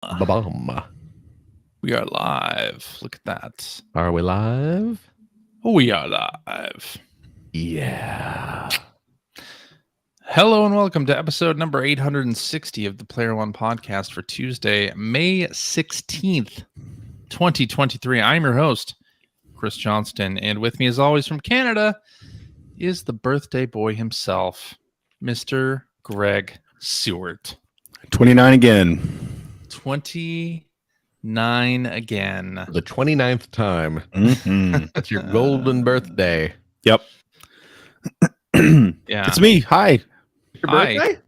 Ba-bum. We are live. Look at that. Are we live? We are live. Yeah. Hello and welcome to episode number 860 of the Player One podcast for Tuesday, May 16th, 2023. I'm your host, Chris Johnston, and with me as always from Canada is the birthday boy himself, Mr. Greg Seward. 29 again. 29 again. The 29th time. Mm-hmm. It's your golden birthday. Yep. Yeah. It's me. Hi. Your Hi. birthday?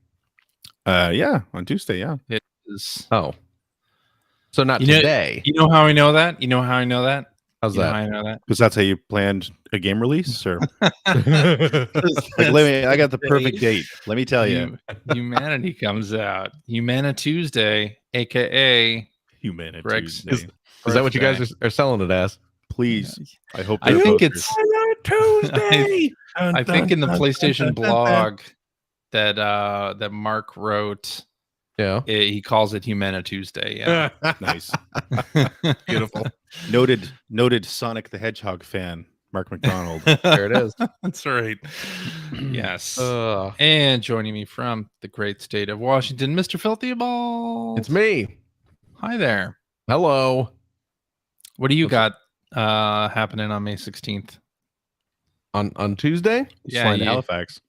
Yeah, on Tuesday, yeah. It is. Oh. So not You know- today. You know how I know that? How's You know that? how I know that? Because that's how you planned a game release, or like, Like, I got the perfect date. Let me tell you. Humanity comes out. Humana Tuesday, aka Humanity. Greg's- Tuesday. Is that what you guys are selling it as? Please. I hope I they're think posters. it's Tuesday. I think in the PlayStation blog that that Mark wrote, Yeah. he calls it Humana Tuesday. Yeah. nice. Beautiful. Noted Sonic the Hedgehog fan, Mark McDonald. There it is. That's right. Yes. Uh, And joining me from the great state of Washington, Mr. Filthy Ball. it's me. Hi there. Hello. What do you got happening on May 16th? On Tuesday? He's Yeah, flying to you- Halifax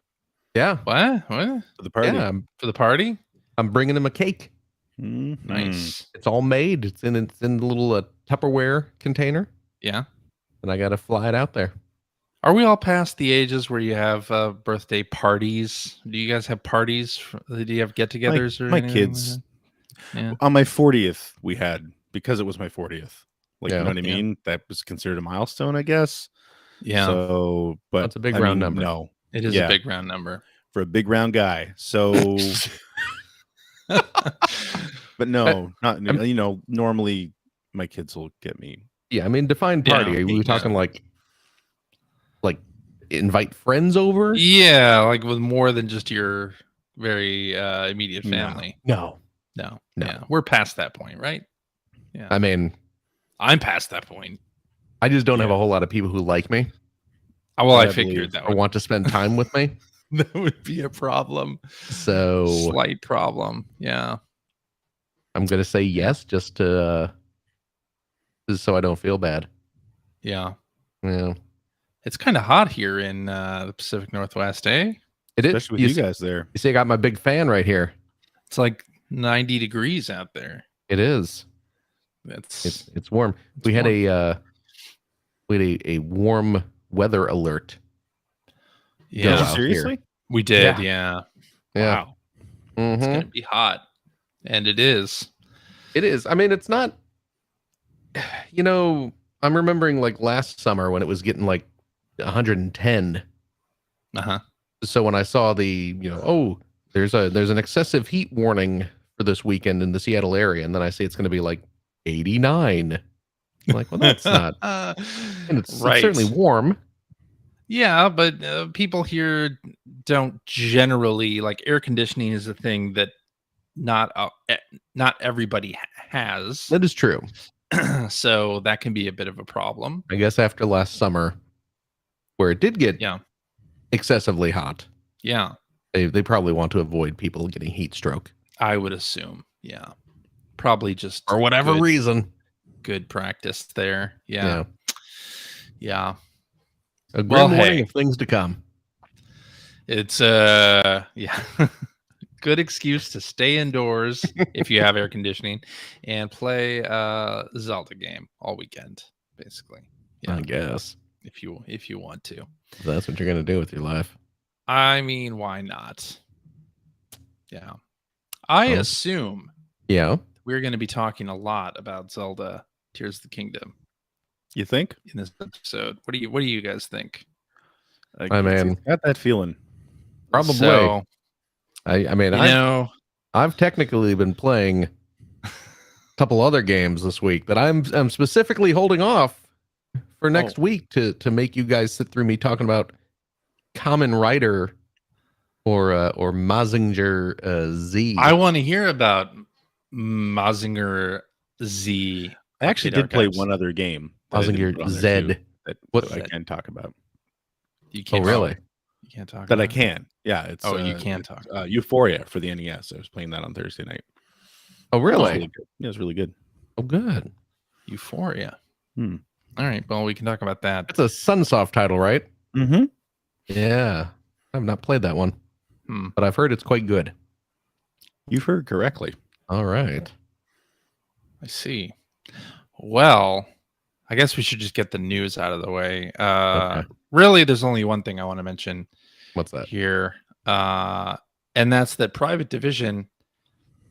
What? What? for the party. Yeah. For the party? I'm bringing him a cake. Mhm. Nice. It's all made. It's in a little Tupperware container, Yeah. and I got to fly it out there. Are we all past the ages where you have birthday parties? Do you guys have parties? Do you have get-togethers or My anything kids. like that? Yeah. On my 40th, we had, because it was my 40th. Like, Yeah. you know what I Yeah. mean? That was considered a milestone, I guess. Yeah. So, but That's a big I round mean, number. No, It is yeah. a big round number. for a big round guy. So, but no, not normally my kids will get me. Yeah, I mean, define Yeah. party. Are we talking like invite friends over? Yeah, like with more than just your very immediate No. family. No. No. No. Yeah. We're past that point, right? Yeah. I mean, I'm past that point. I just don't have Yeah. a whole lot of people who like me Well, I I figured believe- that or want to spend time with me. that would be a problem. So Slight problem. Yeah. I'm going to say yes just to just so I don't feel bad. Yeah. Yeah. It's kind of hot here in the Pacific Northwest, eh? It is. Especially with you guys there. You see, I got my big fan right here. It's like 90 degrees out there. It is. It's It's warm. We had a warm weather alert. yeah, go Did you out seriously? we did. Yeah. Yeah. Yeah. Wow. It's Mhm. gonna be hot, and it is. It is. I mean, it's not. I'm remembering like last summer when it was getting like 110. Uh-huh. So when I saw there's an excessive heat warning for this weekend in the Seattle area, and then I see it's going to be like 89. I'm like, well, that's not. And it's certainly warm. Yeah, but people here don't generally like air conditioning is a thing that not everybody has. That is true. So that can be a bit of a problem. I guess after last summer, where it did get Yeah. excessively hot, Yeah, they probably want to avoid people getting heat stroke I would assume. Yeah. Probably just for whatever good, reason. good practice there. Yeah. Yeah. A grim Well, warning hey. of things to come. It's yeah. Good excuse to stay indoors if you have air conditioning and play a Zelda game all weekend, basically. Yeah. I guess If you want to. that's what you're gonna do with your life. I mean, why not? Yeah. I Oh. assume Yeah. we're going to be talking a lot about Zelda Tears of the Kingdom You think? in this episode. What do you guys think? I mean, got that feeling. Probably. So, I mean, I've technically been playing a couple other games this week that I'm specifically holding off for next week to make you guys sit through me talking about Kamen Rider or Mazinger Z. I want to hear about Mazinger Z. I actually did play one other game. Mazinger Z. What I can talk about. You can't. Oh, really? You can't talk. That I can. Yeah, it's. You can talk. Euphoria for the NES. I was playing that on Thursday night. Oh, really? Really good. Yeah, it was really good. Oh, good. Euphoria. All right. Well, we can talk about that. It's a Sunsoft title, right? Mm-hmm. Yeah. I've not played that one, but I've heard it's quite good. You've heard correctly. All right. I see. Well, I guess we should just get the news out of the way. Okay. Really, there's only one thing I want to mention. What's that? Here? And that's that Private Division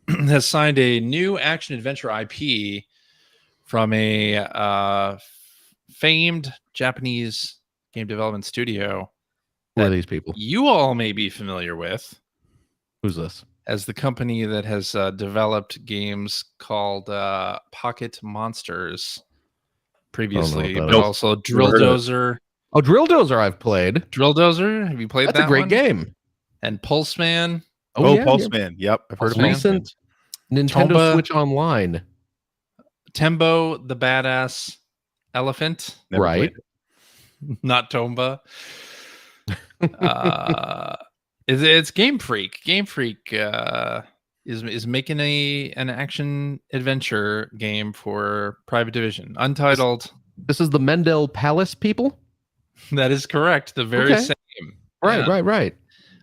has signed a new action-adventure IP from a famed Japanese game development studio. Who are these people? You all may be familiar with. Who's this? As the company that has developed games called Pocket Monsters previously, but also Drill Dozer. Oh, Drill Dozer I've played. Drill Dozer? Have you played that? That's a great one? game. And Pulse Man. Oh, yeah, Pulse Man. Yep. I've heard of recent Nintendo Tomba. Switch Online. Tembo the Badass Elephant. Never right. Not Tomba. It's Game Freak. Game Freak is making an action adventure game for Private Division, untitled. This is the Mendel Palace people. That is correct. The very same. Right, Yeah. right.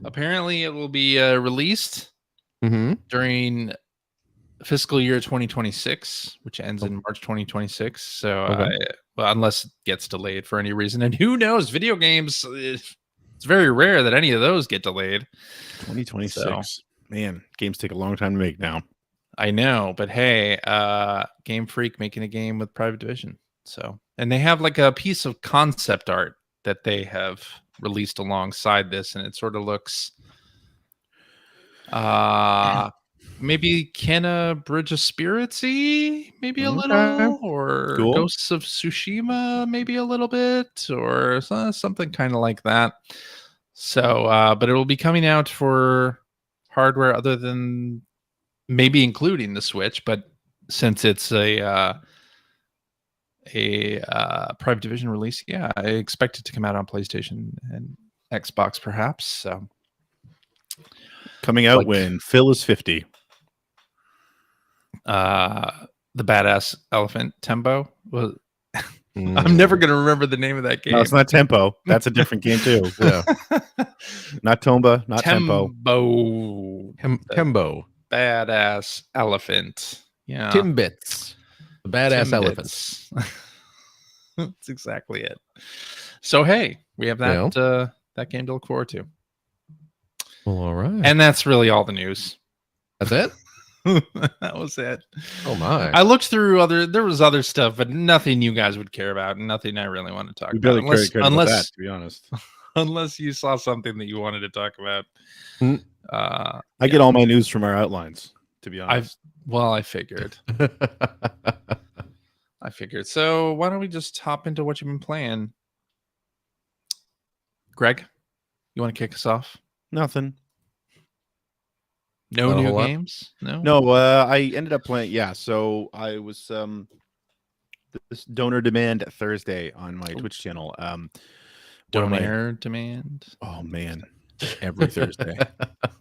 Apparently, it will be released during fiscal year 2026, which ends in March 2026. So, well, unless it gets delayed for any reason, and who knows, video games. It's very rare that any of those get delayed. 2026. So, man, games take a long time to make now. I know, but hey, Game Freak making a game with Private Division. So, and they have like a piece of concept art that they have released alongside this, and it sort of looks maybe Kenna Bridge of Spirits-y, maybe a little, or Ghosts of Tsushima, maybe a little bit, or something kind of like that. So, but it will be coming out for hardware other than maybe including the Switch, but since it's a Private Division release, I expect it to come out on PlayStation and Xbox, perhaps. So, coming out when Phil is 50. The Badass Elephant Tembo. Well, I'm never going to remember the name of that game. No, it's not Tempo. That's a different game too. Yeah. Not Tomba, not Tempo. Tembo. Badass Elephant. Yeah. Timbits. The Badass Elephant. That's exactly it. So hey, we have that that game to look forward to. Well, all right. And that's really all the news. That's it? That was it. Oh my! I looked through there was other stuff, but nothing you guys would care about, and nothing I really want to talk about. Unless, about that, to be honest, unless you saw something that you wanted to talk about. I get all my news from our outlines. To be honest, I figured. I figured. So why don't we just hop into what you've been playing, Greg? You want to kick us off? Nothing. No new games? No, I ended up playing. Yeah, so I was this donor demand Thursday on my Twitch channel. Donor demand? Oh man, every Thursday.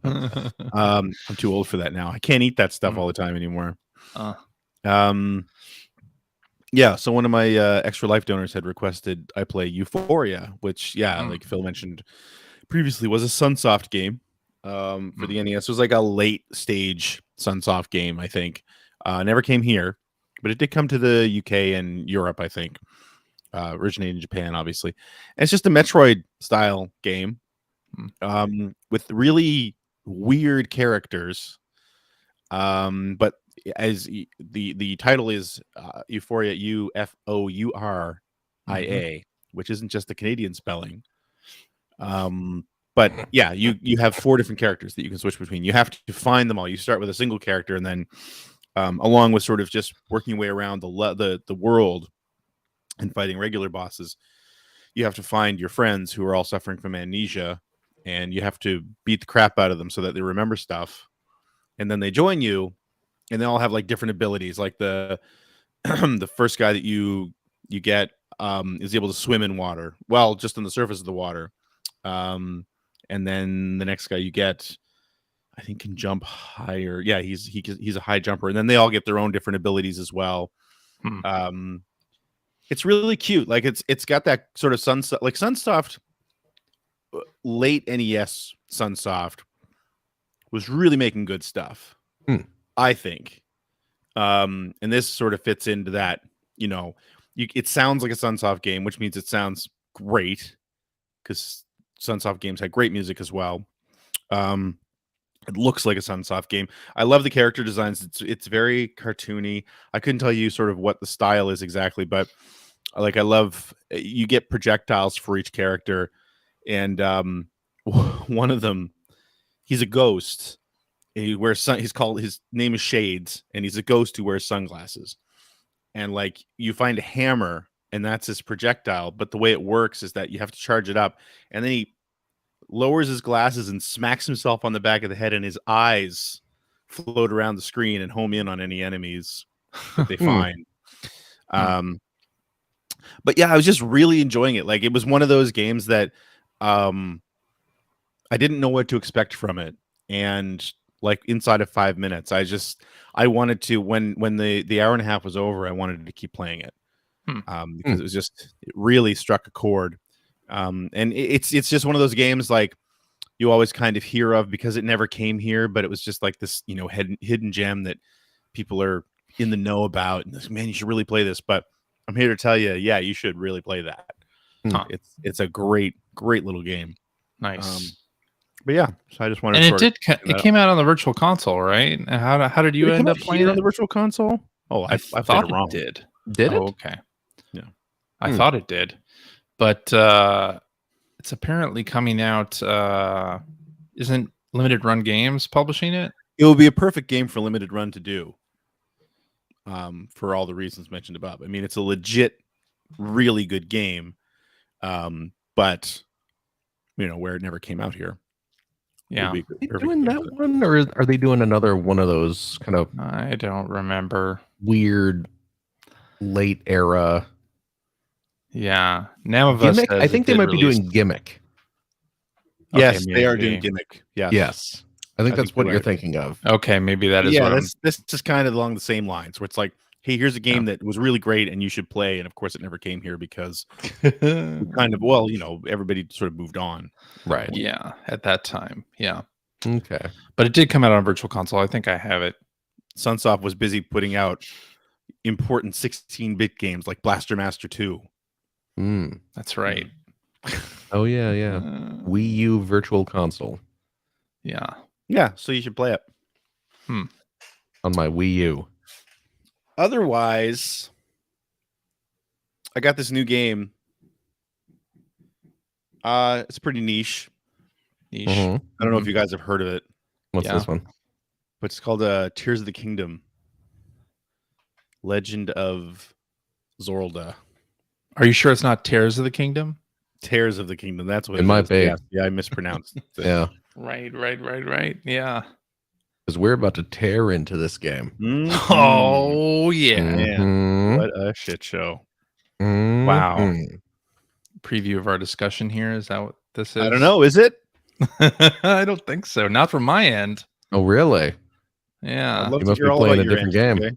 I'm too old for that now. I can't eat that stuff all the time anymore. Yeah, so one of my Extra Life donors had requested I play Euphoria, which like Phil mentioned previously, was a Sunsoft game. For the NES. It was like a late stage Sunsoft game, I think. Never came here, but it did come to the UK and Europe, I think. Originated in Japan, obviously. And it's just a Metroid style game with really weird characters. But as the title is Euphoria, Euphoria, which isn't just the Canadian spelling. But yeah, you have 4 different characters that you can switch between. You have to find them all. You start with a single character, and then along with sort of just working your way around the world and fighting regular bosses, you have to find your friends who are all suffering from amnesia, and you have to beat the crap out of them so that they remember stuff. And then they join you, and they all have like different abilities. Like the the first guy that you get is able to swim in water, well, just on the surface of the water. And then the next guy you get, I think, can jump higher. Yeah, he's a high jumper, and then they all get their own different abilities as well. It's really cute. Like it's got that sort of Sunsoft, late NES Sunsoft was really making good stuff. I think. And this sort of fits into that, it sounds like a Sunsoft game, which means it sounds great because Sunsoft games had great music as well. It looks like a Sunsoft game. I love the character designs. It's very cartoony. I couldn't tell you sort of what the style is exactly, but like I love you get projectiles for each character, and one of them, he's a ghost. He wears his name is Shades, and he's a ghost who wears sunglasses. And like you find a hammer, and that's his projectile. But the way it works is that you have to charge it up, and then he lowers his glasses and smacks himself on the back of the head, and his eyes float around the screen and home in on any enemies that they find. But yeah, I was just really enjoying it. Like it was one of those games that I didn't know what to expect from it, and like inside of 5 minutes, I wanted to, when the hour and a half was over, I wanted to keep playing it because it really struck a chord. And it's just one of those games like you always kind of hear of because it never came here, but it was just like this, hidden gem that people are in the know about. And this, man, you should really play this. But I'm here to tell you, yeah, you should really play that. It's a great little game. Nice. But yeah, so I just wanted. And it came out on the Virtual Console, right? How did you end up playing it on the Virtual Console? Oh, I thought it did. Did it? Okay. Yeah, I thought it did, but it's apparently coming out. Isn't Limited Run Games publishing it? It would be a perfect game for Limited Run to do. For all the reasons mentioned above. I mean, it's a legit, really good game, but where it never came out here. Yeah, are they doing that one, or are they doing another one of those kind of? I don't remember. Weird, late era. Yeah, Namavus. I think they might be doing Gimmick. Yes, they are doing Gimmick. Yes. I think that's what you're thinking of. Okay, maybe that is. Yeah, this is kind of along the same lines, where it's like, hey, here's a game that was really great and you should play, and of course it never came here because we kind of, everybody sort of moved on. Right. Yeah, at that time. Yeah. Okay. But it did come out on Virtual Console. I think I have it. Sunsoft was busy putting out important 16-bit games like Blaster Master 2. That's right. Oh yeah. Wii U Virtual Console. Yeah. Yeah, so you should play it. On my Wii U. Otherwise, I got this new game. It's pretty niche. I don't know if you guys have heard of it. What's this one? But it's called Tears of the Kingdom. Legend of Zelda. Are you sure it's not Tears of the Kingdom? Tears of the Kingdom. That's what it might be. Yeah, I mispronounced. Yeah. Right. Yeah. Because we're about to tear into this game. Oh yeah. Man, what a shit show. Wow. Preview of our discussion here. Is that what this is? I don't know. Is it? I don't think so. Not from my end. Oh, really? Yeah. You must be playing a different game.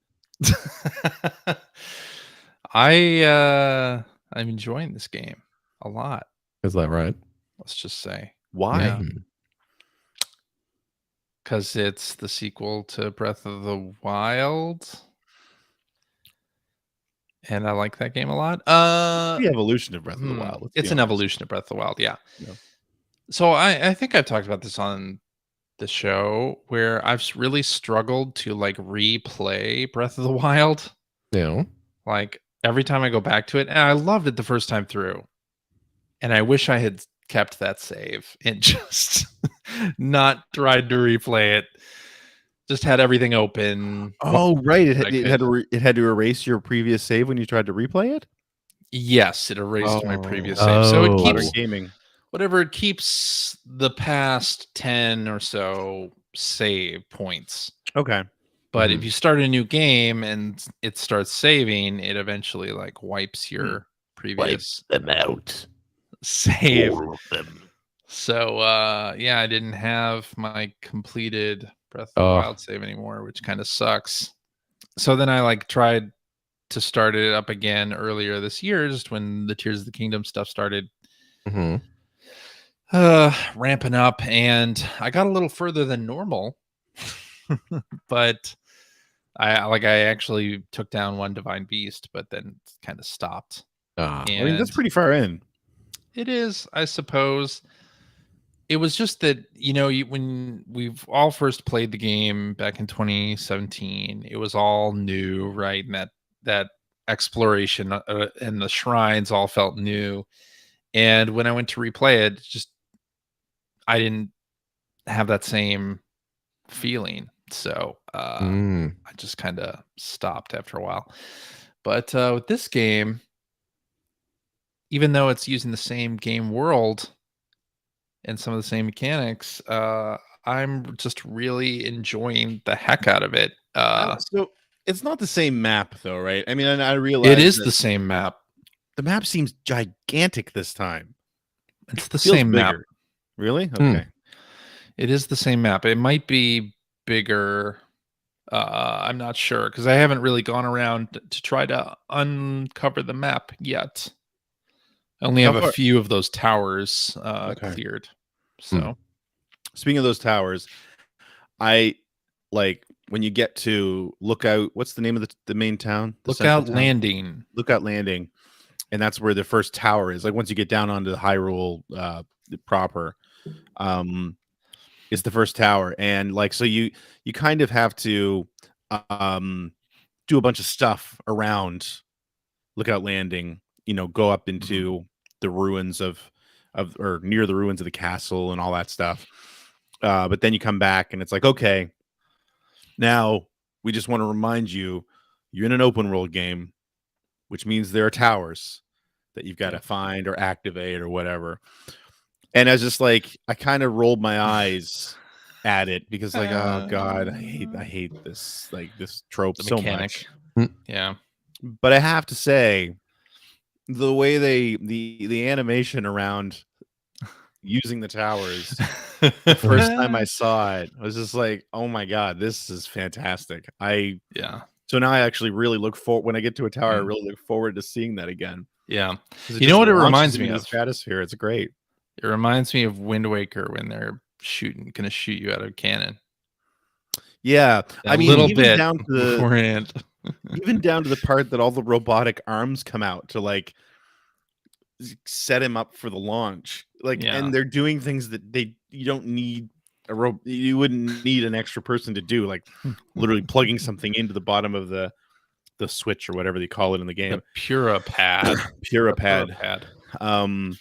I'm enjoying this game a lot. Is that right? Let's just say. Why? Because it's the sequel to Breath of the Wild. And I like that game a lot. The evolution of Breath of the Wild. It's an evolution of Breath of the Wild, yeah. So I think I've talked about this on the show where I've really struggled to like replay Breath of the Wild. Yeah. Like every time I go back to it, and I loved it the first time through. And I wish I had kept that save and just not tried to replay it. Just had everything open. Oh, right. It had to erase your previous save when you tried to replay it? Yes, it erased my previous save. So it keeps gaming. Whatever, it keeps the past 10 or so save points. Okay. But if you start a new game and it starts saving, it eventually like wipes your previous them out. save. All of them. So yeah, I didn't have my completed Breath of the Wild save anymore, which kind of sucks. So then I like tried to start it up again earlier this year, just when the Tears of the Kingdom stuff started ramping up, and I got a little further than normal. But I actually took down one divine beast, but then kind of stopped. I mean, that's pretty far in. It is, I suppose. It was just that, when we've all first played the game back in 2017, it was all new, right? And that exploration and the shrines all felt new. And when I went to replay it, I didn't have that same feeling. So I just kind of stopped after a while. But with this game, even though it's using the same game world and some of the same mechanics, I'm just really enjoying the heck out of it. So it's not the same map, though, right? I mean, I realize it is the same map. The map seems gigantic this time. It's the same map. Really? Okay. It is the same map. It might be bigger. I'm not sure because I haven't really gone around to try to uncover the map yet. I only have a few of those towers cleared. So, speaking of those towers, I like when you get to Lookout. What's the name of the main town? Lookout Landing. Lookout Landing, and that's where the first tower is. Like once you get down onto the Hyrule proper, is the first tower, and like so you kind of have to do a bunch of stuff around Lookout Landing. Go up into the ruins of or near the ruins of the castle and all that stuff. But then you come back and it's like, okay, now we just want to remind you, you're in an open world game, which means there are towers that you've got to find or activate or whatever. And I was just like, I kind of rolled my eyes at it because like, oh God, I hate this, like this trope so much. Yeah. But I have to say, the way the animation around using the towers the first time I saw it, I was just like, oh my God, this is fantastic. So now I actually really look forward when I get to a tower. I really look forward to seeing that again. Yeah. You know what it reminds me of? Stratosphere. It's great. It reminds me of Wind Waker when they're gonna shoot you out of a cannon. Yeah. I mean, little even bit down to beforehand. Even down to the part that all the robotic arms come out to like set him up for the launch. Like, and they're doing things that you don't need you wouldn't need an extra person to do, like literally plugging something into the bottom of the switch or whatever they call it in the game. The Purapad. Purapad.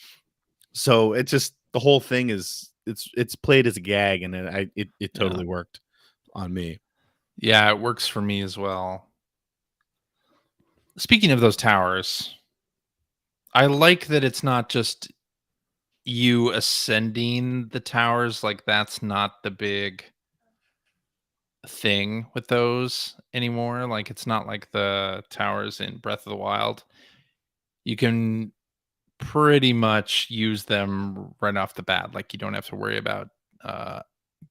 So it just the whole thing is it's played as a gag, and it totally worked on me. Yeah, it works for me as well. Speaking of those towers, I like that it's not just you ascending the towers. Like that's not the big thing with those anymore. Like it's not like the towers in Breath of the Wild. You can pretty much use them right off the bat. Like you don't have to worry about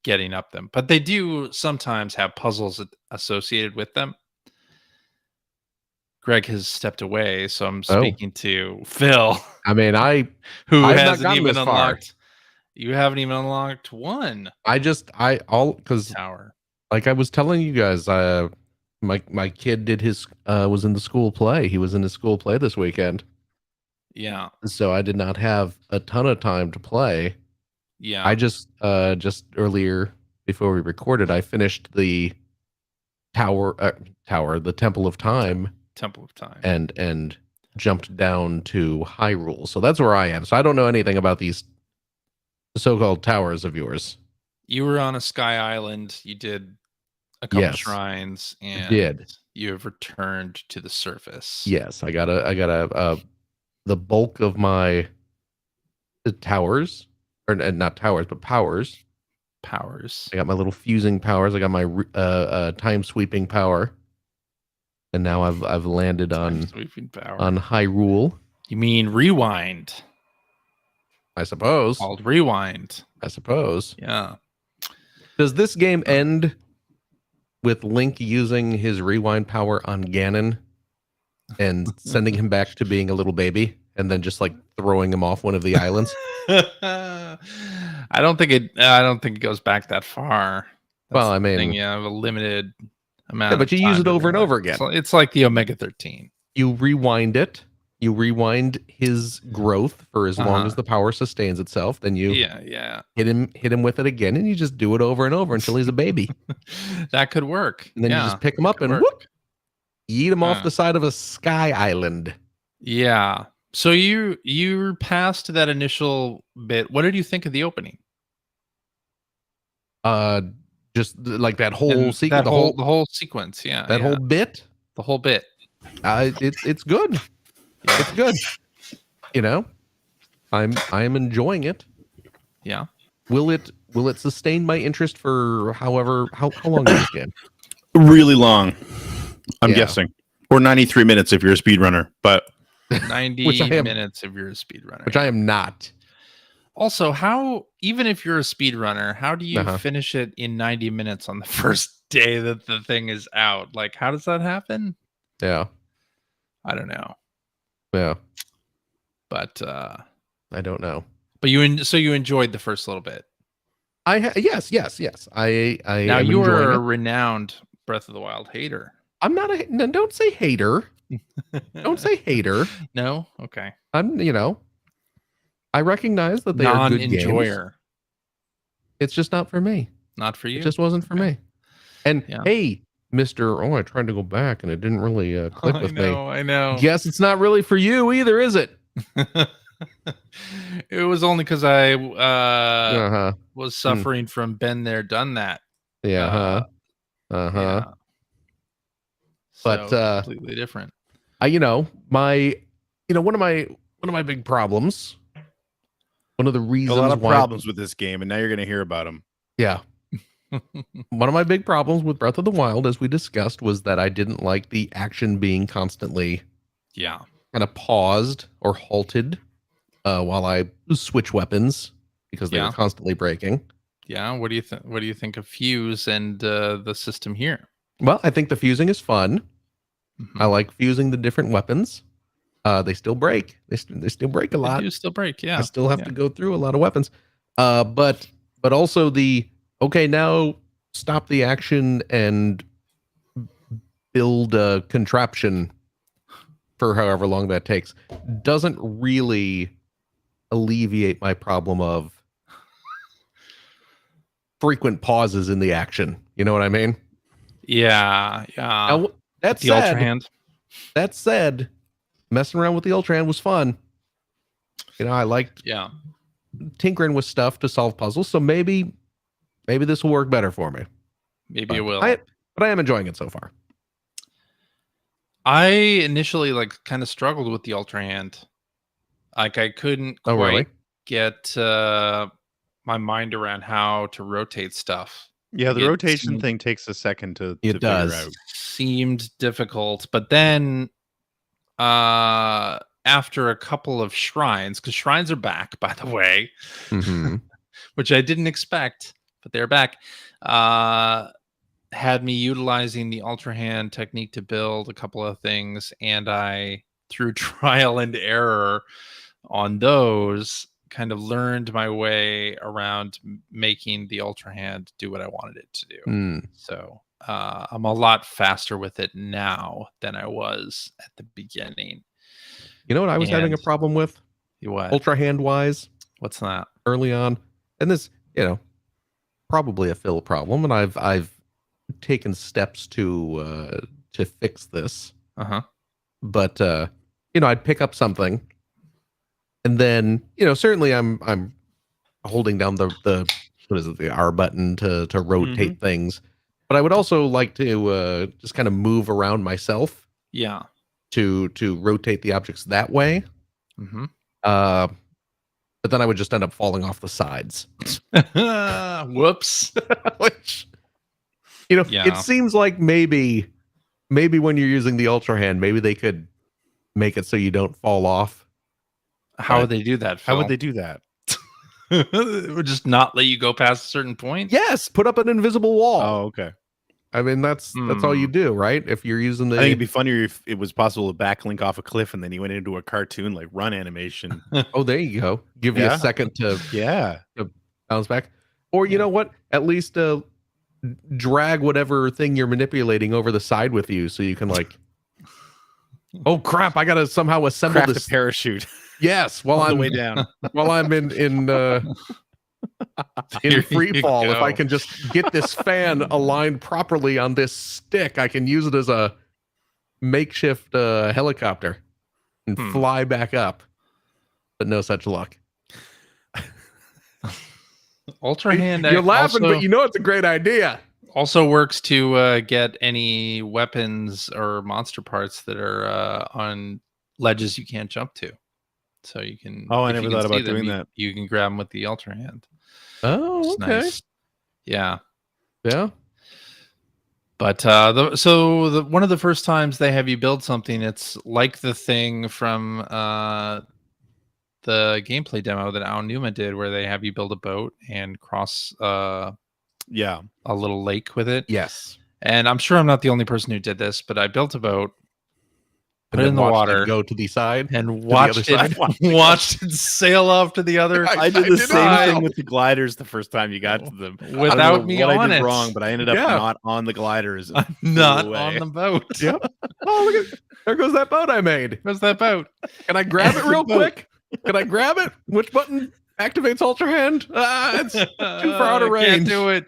getting up them, but they do sometimes have puzzles associated with them. Greg has stepped away, so I'm speaking to Phil. I mean, who hasn't even unlocked. You haven't even unlocked one. Because tower. Like I was telling you guys, my kid did his was in the school play. He was in his school play this weekend. Yeah. So I did not have a ton of time to play. Yeah. I just earlier before we recorded, I finished the the Temple of Time. And jumped down to Hyrule. So that's where I am. So I don't know anything about these so-called towers of yours. You were on a sky island. You did a couple shrines, and you have returned to the surface. Yes, I got the bulk of my towers, or not towers, but powers powers. I got my little fusing powers. I got my time sweeping power, and now I've landed on Sweeping power. on Hyrule. You mean rewind? I suppose. Called rewind. I suppose. Yeah. Does this game end with Link using his rewind power on Ganon and sending him back to being a little baby, and then just like throwing him off one of the islands? I don't think it goes back that far. Well, I mean, you have a limited amount. Yeah, but you use it over and over again. It's like the Omega 13. You rewind it. You rewind his growth for as long as the power sustains itself. Then you hit him with it again, and you just do it over and over until he's a baby. That could work. And then you just pick him up and whoop, eat him off the side of a sky island. Yeah. So you passed that initial bit. What did you think of the opening? Just like that whole sequence, the whole sequence. Yeah. That whole bit. The whole bit. It's good. Yeah. It's good. You know, I'm enjoying it. Yeah. Will it sustain my interest for how long is this game? Really long. I'm guessing. Or 93 minutes if you're a speedrunner, but 90 minutes if you're a speedrunner. Which I am not. Also, even if you're a speedrunner, how do you finish it in 90 minutes on the first day that the thing is out? Like, how does that happen? Yeah. I don't know. Yeah. But I don't know. But you enjoyed the first little bit. Yes. I now you are a renowned Breath of the Wild hater. I'm not don't say hater. Don't say hater. No? Okay. I recognize that they are good games. It's just not for me. Not for you? It just wasn't for me. And hey, I tried to go back and it didn't really click with me. I know. Guess it's not really for you either, is it? It was only because I was suffering from been there, done that. Yeah. Yeah. But completely different. one of my big problems. One of the reasons a lot of problems with this game, and now you're going to hear about them. Yeah. One of my big problems with Breath of the Wild, as we discussed, was that I didn't like the action being constantly kind of paused or halted while I switch weapons because they were constantly breaking. Yeah. What do you think? What do you think of Fuse and the system here? Well, I think the fusing is fun. I like fusing the different weapons. They still break. They still break a lot. They do still break. Yeah. I still have to go through a lot of weapons. But also now stop the action and build a contraption for however long that takes doesn't really alleviate my problem of frequent pauses in the action. You know what I mean? Yeah. Now, Ultra Hand. That said, messing around with the Ultra Hand was fun. I liked tinkering with stuff to solve puzzles. So maybe this will work better for me. Maybe it will. But I am enjoying it so far. I initially kind of struggled with the Ultra Hand. I couldn't quite get my mind around how to rotate stuff. Yeah, the rotation thing takes a second to figure out. Seemed difficult, but then after a couple of shrines, because shrines are back, by the way, which I didn't expect, but they're back, had me utilizing the Ultra Hand technique to build a couple of things, and I, through trial and error on those, kind of learned my way around making the Ultra Hand do what I wanted it to do. So I'm a lot faster with it now than I was at the beginning. You know what I was having a problem with? What? Ultra Hand wise? What's that? Early on. And this, probably a Phil problem, and I've taken steps to fix this. But I'd pick up something, and then certainly I'm holding down the R button to rotate things, but I would also like to just kind of move around myself. To rotate the objects that way. but then I would just end up falling off the sides. Whoops. Which, it seems like maybe when you're using the Ultra Hand, maybe they could make it so you don't fall off. How would they do that, Phil? How would they do that? Would just not let you go past a certain point? Yes, put up an invisible wall. Oh, okay. I mean, that's all you do, right? If you're using the... I think it'd be funnier if it was possible to backlink off a cliff and then he went into a cartoon like run animation. Oh, there you go. Give you a second to bounce back. Or you know what? At least drag whatever thing you're manipulating over the side with you so you can like... Oh, crap. I got to somehow assemble Craft this... a parachute. Yes, while I'm the way down. While I'm in free fall, if I can just get this fan aligned properly on this stick, I can use it as a makeshift helicopter and fly back up. But no such luck. Ultra Hand. You're laughing, but you know it's a great idea. Also works to get any weapons or monster parts that are on ledges you can't jump to. So you can. Oh, I never thought about doing that. You can grab them with the Ultra Hand. Oh, okay. Nice. Yeah. But one of the first times they have you build something, it's like the thing from the gameplay demo that Al Numa did, where they have you build a boat and cross a little lake with it. Yes. And I'm sure I'm not the only person who did this, but I built a boat. Put it in the water, go to the side, and watched it sail off to the other. I did the same thing with the gliders the first time you got to them. Without me on it. I did wrong, but I ended up not on the gliders. I'm not on the boat. Yep. Oh, look at there goes that boat I made. Where's that boat? Can I grab it real quick? Can I grab it? Which button activates Ultra Hand? It's too far out of range. Can't do it.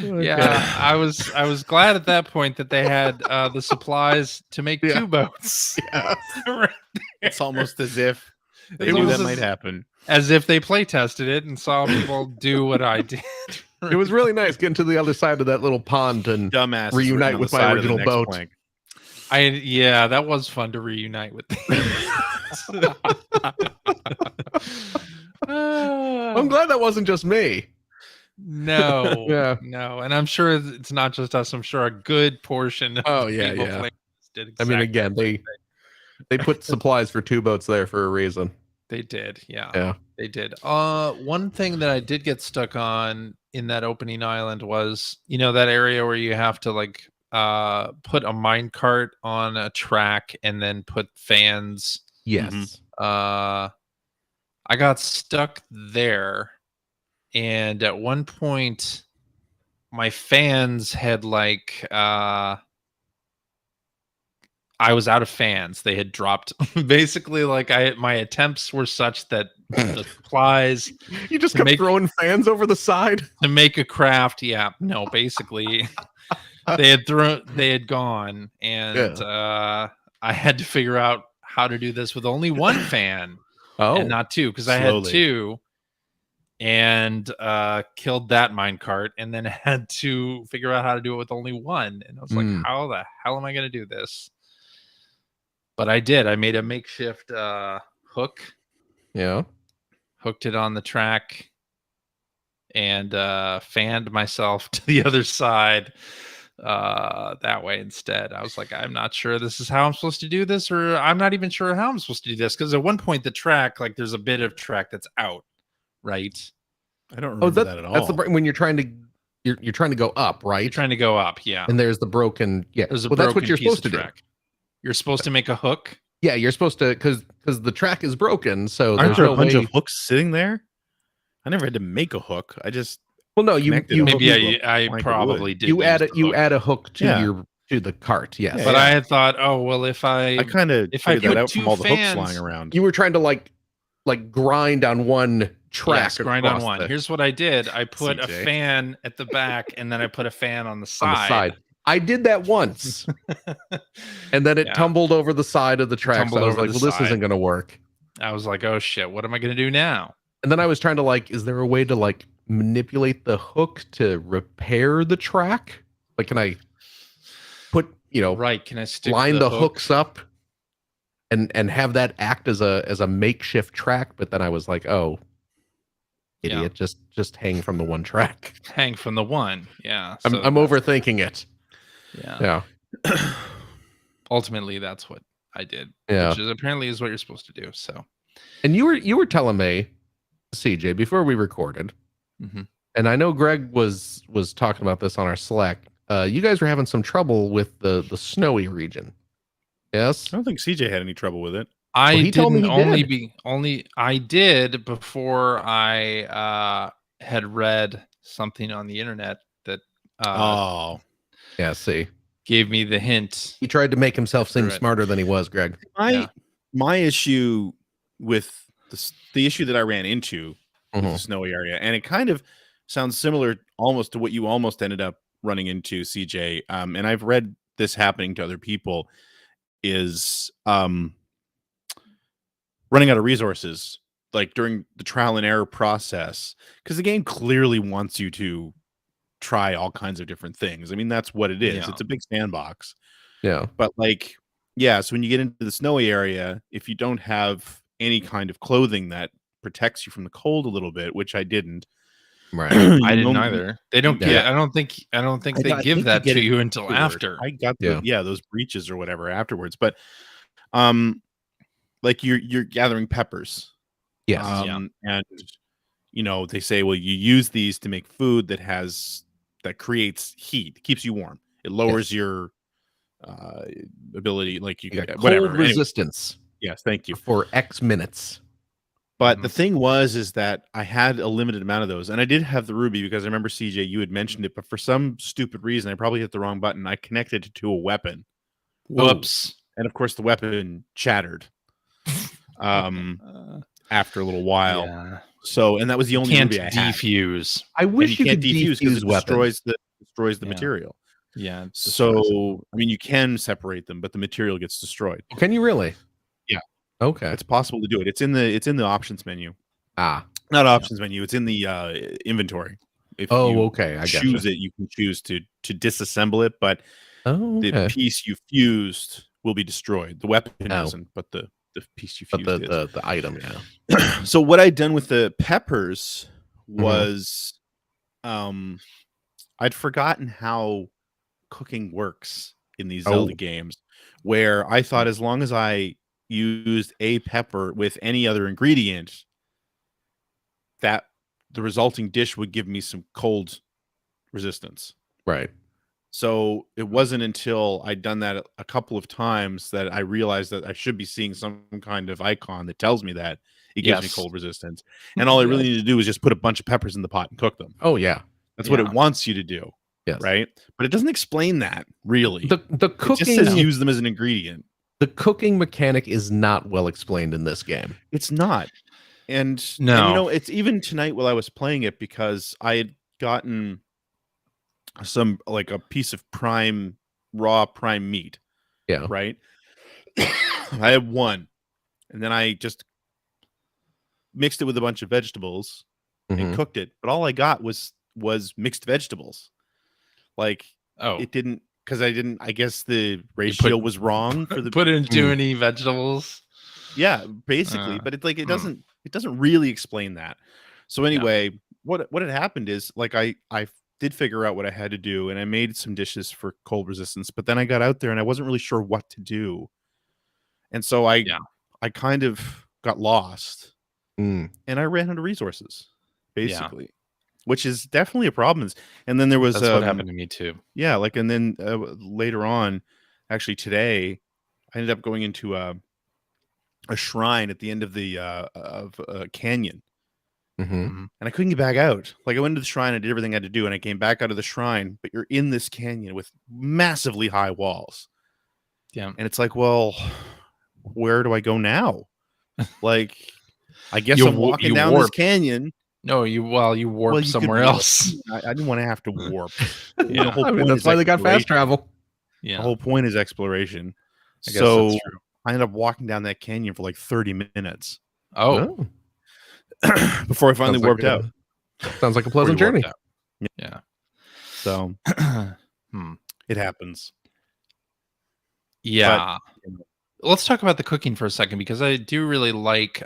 Okay. Yeah, I was glad at that point that they had the supplies to make two boats. Yeah. It's almost as if they knew that might happen. As if they play tested it and saw people do what I did. It was really nice getting to the other side of that little pond and reunite with my original boat. Plank. That was fun to reunite with. I'm glad that wasn't just me. No, no, and I'm sure it's not just us. I'm sure a good portion of people playing this did exactly. I mean, again, they put supplies for two boats there for a reason. They did, yeah, they did. One thing that I did get stuck on in that opening island was, that area where you have to like put a minecart on a track and then put fans. Yes. I got stuck there, and at one point my fans had like I was out of fans. They had dropped. Basically, like my attempts were such that the supplies you just kept throwing fans over the side to make a craft. Yeah, no, basically they had gone, and I had to figure out how to do this with only one fan. And not two, because I had two and killed that minecart, and then had to figure out how to do it with only one. And I was like, how the hell am I going to do this? But I did. I made a makeshift hook. Yeah. Hooked it on the track and fanned myself to the other side that way instead. I was like, I'm not sure this is how I'm supposed to do this, or I'm not even sure how I'm supposed to do this, because at one point the track, like there's a bit of track that's out, right? I don't remember that at all. That's when you're trying to you're trying to go up, right? You're trying to go up, yeah. And there's the broken There's a broken that's what you're supposed to do. You're supposed to make a hook. Yeah, you're supposed to, because the track is broken. So aren't there a bunch of hooks sitting there? I never had to make a hook. I just I probably did. You add a hook to the cart, yes. Yeah, but I had thought, if I put that out from all the hooks flying around. You were trying to like grind on one track. Yes, grind on one. Here's what I did. I put a fan at the back, and then I put a fan on the side. I did that once, and then it tumbled over the side of the track. So I was like, well, this isn't going to work. I was like, oh shit, what am I going to do now? And then I was trying to is there a way to manipulate the hook to repair the track? Like, can I put, can I line the hooks up and have that act as a makeshift track? But then I was like, oh, Idiot. Just hang from the one track. Hang from the one. Yeah. I'm overthinking it. Yeah. Ultimately, that's what I did. Yeah. Which is apparently is what you're supposed to do. So. And you were telling me, CJ, before we recorded, and I know Greg was talking about this on our Slack. You guys were having some trouble with the snowy region. Yes. I don't think CJ had any trouble with it. He told me I did before I had read something on the internet that see, gave me the hint. He tried to make himself seem smarter than he was, Greg. My issue with the issue that I ran into with the snowy area, and it kind of sounds similar almost to what you almost ended up running into, CJ. And I've read this happening to other people, is running out of resources, like during the trial and error process, because the game clearly wants you to try all kinds of different things. I mean, that's what it is. Yeah. It's a big sandbox. Yeah. But so when you get into the snowy area, if you don't have any kind of clothing that protects you from the cold a little bit, which I didn't. Right. I didn't either. They don't get, I don't think they give that to you until after. I got those breeches or whatever afterwards. But like you're gathering peppers. Yes. And they say, well, you use these to make food that creates heat, keeps you warm. It lowers your ability, like you got whatever cold resistance. Yes, thank you. For X minutes. But the thing is that I had a limited amount of those, and I did have the ruby because I remember, CJ, you had mentioned it, but for some stupid reason, I probably hit the wrong button. I connected it to a weapon. Whoops. And of course the weapon shattered after a little while. Yeah. So, and that was the only ruby I had. Defuse. I wish you could defuse because it weapons. destroys the material. Yeah. So, I mean, you can separate them, but the material gets destroyed. Can you really? Yeah. Okay. It's possible to do it. It's in the options menu. Not options menu. It's in the inventory. If okay. I choose it, you can choose to disassemble it, but the piece you fused will be destroyed. The weapon isn't, but the piece you fused is. The item, yeah. So what I'd done with the peppers was I'd forgotten how cooking works in these Zelda games, where I thought as long as I used a pepper with any other ingredient, that the resulting dish would give me some cold resistance. Right. So it wasn't until I'd done that a couple of times that I realized that I should be seeing some kind of icon that tells me that it gives me cold resistance. And all I really need to do is just put a bunch of peppers in the pot and cook them. Oh, yeah. That's what it wants you to do. Yes. Right. But it doesn't explain that, really. The cooking, it just says use them as an ingredient. The cooking mechanic is not well explained in this game. It's not. And it's even tonight while I was playing it, because I had gotten some, like, a piece of raw prime meat. Yeah. Right. I had one, and then I just mixed it with a bunch of vegetables and cooked it. But all I got was mixed vegetables. Like, it didn't, because I guess the ratio was wrong for the put in too many vegetables. Yeah, basically. But it's like it doesn't really explain that. So anyway, what had happened is, like, I did figure out what I had to do, and I made some dishes for cold resistance, but then I got out there and I wasn't really sure what to do. And so I kind of got lost. And I ran out of resources, basically. Which is definitely a problem. And then there was that's what happened to me too. Yeah, like, and then later on, actually today, I ended up going into a shrine at the end of the canyon, and I couldn't get back out. Like, I went to the shrine, I did everything I had to do, and I came back out of the shrine. But you're in this canyon with massively high walls. Yeah, and it's like, well, where do I go now? Like, I guess I'm walking down this canyon. No, you warp somewhere else. I didn't want to have to warp. The whole point that's why they got fast travel. Yeah, the whole point is exploration. I guess that's true. I ended up walking down that canyon for like 30 minutes. Oh. Before I finally warped out. Sounds like a pleasant journey. Yeah. So it happens. Yeah. let's talk about the cooking for a second, because I do really like.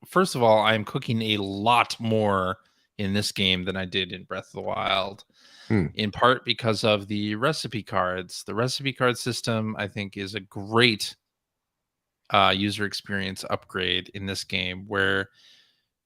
First of all, I'm cooking a lot more in this game than I did in Breath of the Wild. In part because of the recipe cards. The recipe card system, I think, is a great user experience upgrade in this game, where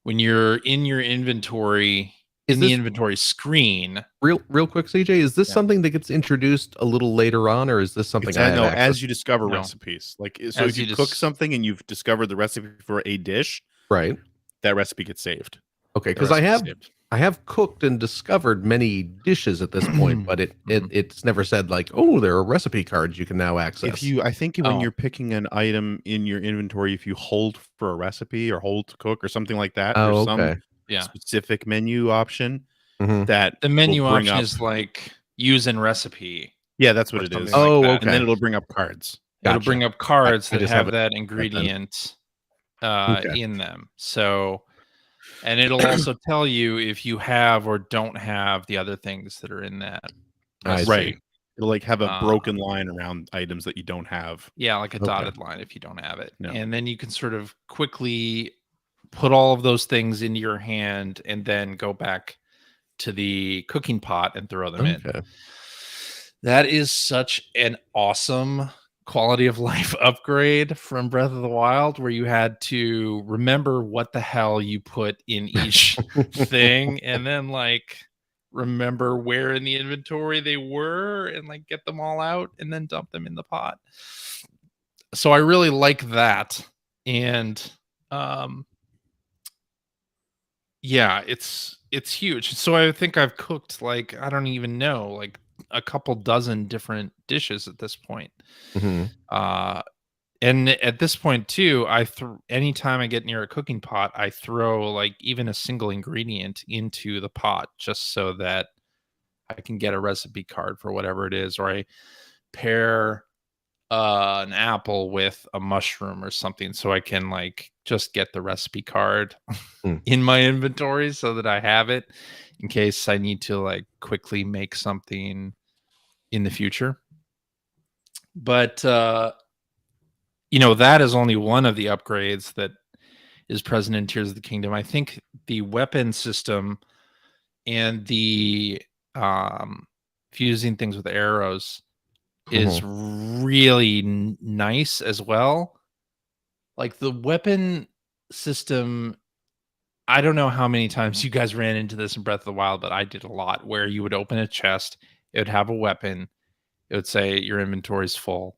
when you're in your inventory, the inventory screen. Real quick, CJ, is this something that gets introduced a little later on, or is this something I have access? As you discover recipes. Like, so if you cook something and you've discovered the recipe for a dish, right, that recipe gets saved. Okay, because I have cooked and discovered many dishes at this point, but it's never said like, oh, there are recipe cards you can now access. I think when you're picking an item in your inventory, if you hold for a recipe or hold to cook or something like that, there's some specific menu option that the menu option is like use in recipe. Yeah, that's what it is. Oh, okay. And then it'll bring up cards. It'll bring up cards that have that ingredient in them. So. And it'll also tell you if you have or don't have the other things that are in that. Right. It'll like have a broken line around items that you don't have. Yeah, like a dotted line if you don't have it. No. And then you can sort of quickly put all of those things into your hand and then go back to the cooking pot and throw them in. That is such an awesome quality of life upgrade from Breath of the Wild, where you had to remember what the hell you put in each thing, and then like remember where in the inventory they were, and like get them all out and then dump them in the pot. So I really like that. And yeah, it's huge. So I think I've cooked like, I don't even know, like a couple dozen different dishes at this point. And at this point too, anytime I get near a cooking pot, I throw like even a single ingredient into the pot just so that I can get a recipe card for whatever it is, or I pair an apple with a mushroom or something so I can like just get the recipe card in my inventory so that I have it in case I need to like quickly make something in the future. But that is only one of the upgrades that is present in Tears of the Kingdom. I think the weapon system and the fusing things with arrows is really nice as well. Like the weapon system, I don't know how many times you guys ran into this in Breath of the Wild, but I did a lot, where you would open a chest, it would have a weapon, it would say your inventory's full.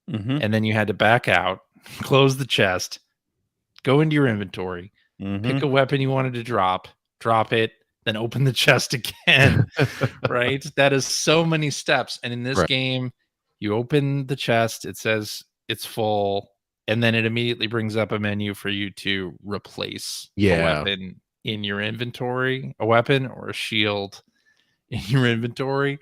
And then you had to back out, close the chest, go into your inventory, pick a weapon you wanted to drop it, then open the chest again. Right? That is so many steps. And in this game, you open the chest, it says it's full, and then it immediately brings up a menu for you to replace a weapon in your inventory, a weapon or a shield in your inventory.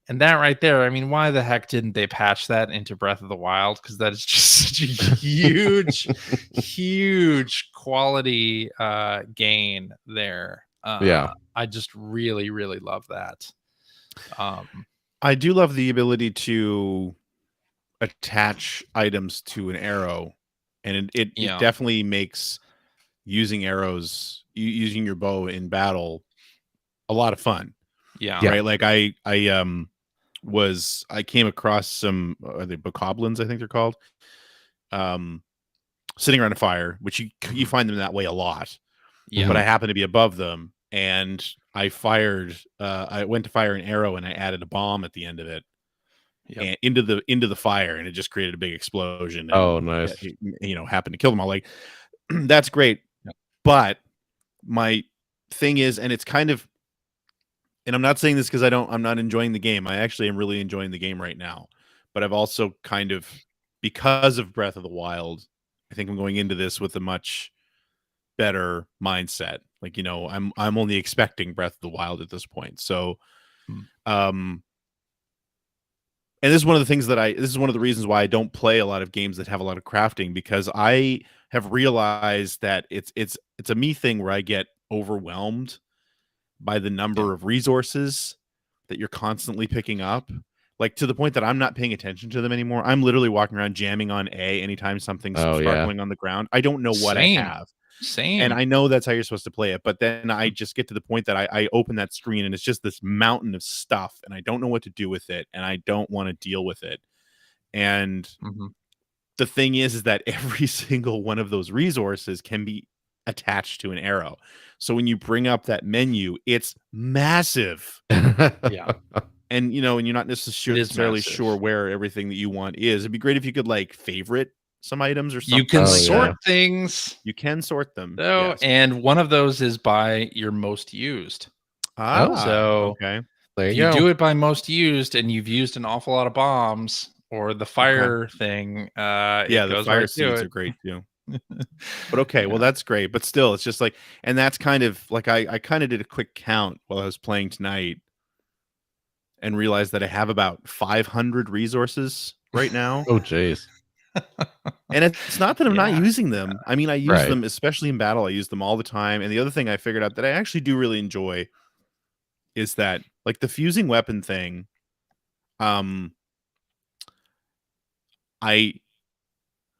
And that right there, I mean, why the heck didn't they patch that into Breath of the Wild? Because that is just such a huge, huge quality gain there. I just really, really love that. I do love the ability to attach items to an arrow, and it definitely makes using arrows, using your bow in battle, a lot of fun. Right. Like I came across some are they bokoblins, I think they're called, sitting around a fire, which you find them that way a lot. But I happened to be above them, and I went to fire an arrow, and I added a bomb at the end of it and into the fire, and it just created a big explosion. And, nice. Happened to kill them all. Like, that's great. But my thing is, and it's kind of, and I'm not saying this because I'm not enjoying the game. I actually am really enjoying the game right now. But I've also kind of, because of Breath of the Wild, I think I'm going into this with a much better mindset. Like, I'm only expecting Breath of the Wild at this point. So, and this is one of the things this is one of the reasons why I don't play a lot of games that have a lot of crafting, because I have realized that it's a me thing where I get overwhelmed by the number of resources that you're constantly picking up. like to the point that I'm not paying attention to them anymore. I'm literally walking around jamming on A anytime something's sparkling on the ground. I don't know what I have. Same. And I know that's how you're supposed to play it, but then I just get to the point that I open that screen and it's just this mountain of stuff, and I don't know what to do with it, and I don't want to deal with it. And the thing is that every single one of those resources can be attached to an arrow. So when you bring up that menu, it's massive. Yeah. And and you're not necessarily sure where everything that you want is. It'd be great if you could like favorite some items or something. You can sort things. You can sort them. Yes. And one of those is by your most used. So okay. There you go. Do it by most used, and you've used an awful lot of bombs or the fire thing. The fire seeds are great too. But okay, well that's great. But still, it's just like, and that's kind of like I kind of did a quick count while I was playing tonight, and realized that I have about 500 resources right now. Oh, jeez. And it's not that I'm not using them. I mean, I use them, especially in battle. I use them all the time. And the other thing I figured out that I actually do really enjoy is that, like, the fusing weapon thing. I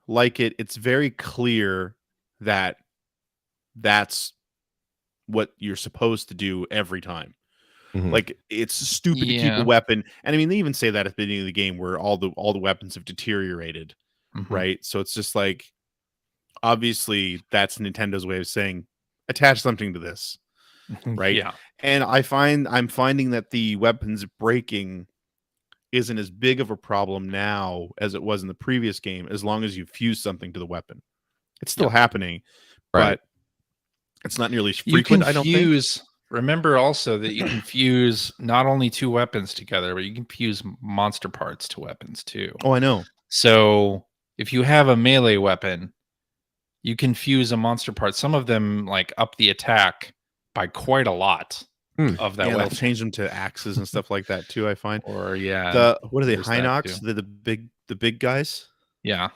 like it. It's very clear that that's what you're supposed to do every time. Like, it's stupid to keep a weapon. And I mean, they even say that at the beginning of the game where all the weapons have deteriorated. Right. So it's just like, obviously that's Nintendo's way of saying attach something to this. Right. Yeah. And I'm finding that the weapons breaking isn't as big of a problem now as it was in the previous game, as long as you fuse something to the weapon. It's still happening, but it's not nearly as frequent. I don't think. Remember also that you can fuse not only two weapons together, but you can fuse monster parts to weapons too. Oh, I know. So if you have a melee weapon, you can fuse a monster part. Some of them like up the attack by quite a lot of that weapon. They'll change them to axes and stuff like that too, I find. Or what are they? Hinox? The big guys? Yeah.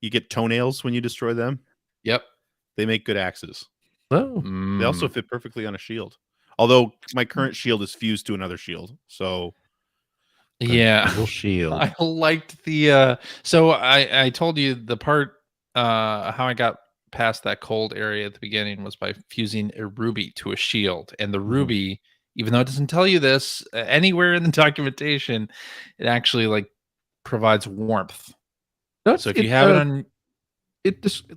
You get toenails when you destroy them. Yep. They make good axes. Oh. They also fit perfectly on a shield. Although my current shield is fused to another shield. So shield. I liked the so I told you the part how I got past that cold area at the beginning was by fusing a ruby to a shield. And the ruby, even though it doesn't tell you this anywhere in the documentation, it actually like provides warmth. So if you have it on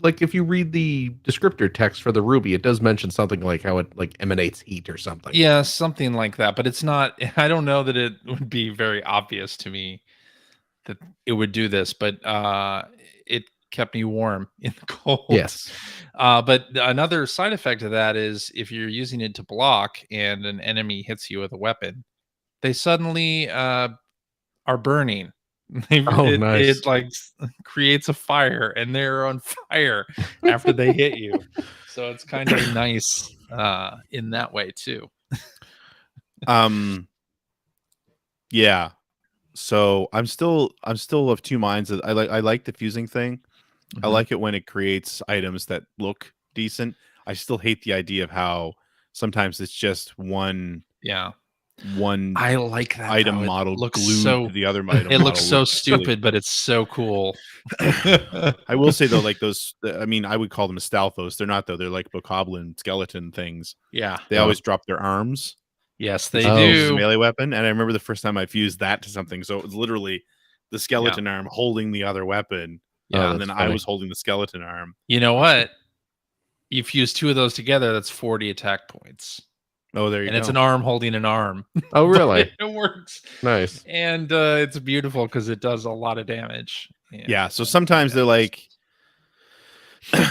like if you read the descriptor text for the ruby, it does mention something like how it like emanates heat or something. Yeah, something like that. But it's not, I don't know that it would be very obvious to me that it would do this, but it kept me warm in the cold. Yes. But another side effect of that is if you're using it to block and an enemy hits you with a weapon, they suddenly are burning. Nice. It like creates a fire and they're on fire after they hit you. So it's kind of nice in that way too. Yeah. So I'm still of two minds. I like the fusing thing. I like it when it creates items that look decent. I still hate the idea of how sometimes it's just one I like that item model glued to the other item. It looks so stupid, but it's so cool. I will say though, like those, I mean, I would call them Stalthos. They're not though. They're like bokoblin skeleton things. Yeah, they always drop their arms. Yes, they do. A melee weapon, and I remember the first time I fused that to something. So it was literally the skeleton arm holding the other weapon. Yeah, and then funny. I was holding the skeleton arm. You know what? You fuse two of those together, that's 40 attack points. Oh, there you go. And it's an arm holding an arm. Oh, really? It works. Nice. And it's beautiful because it does a lot of damage. Yeah. So sometimes they're like,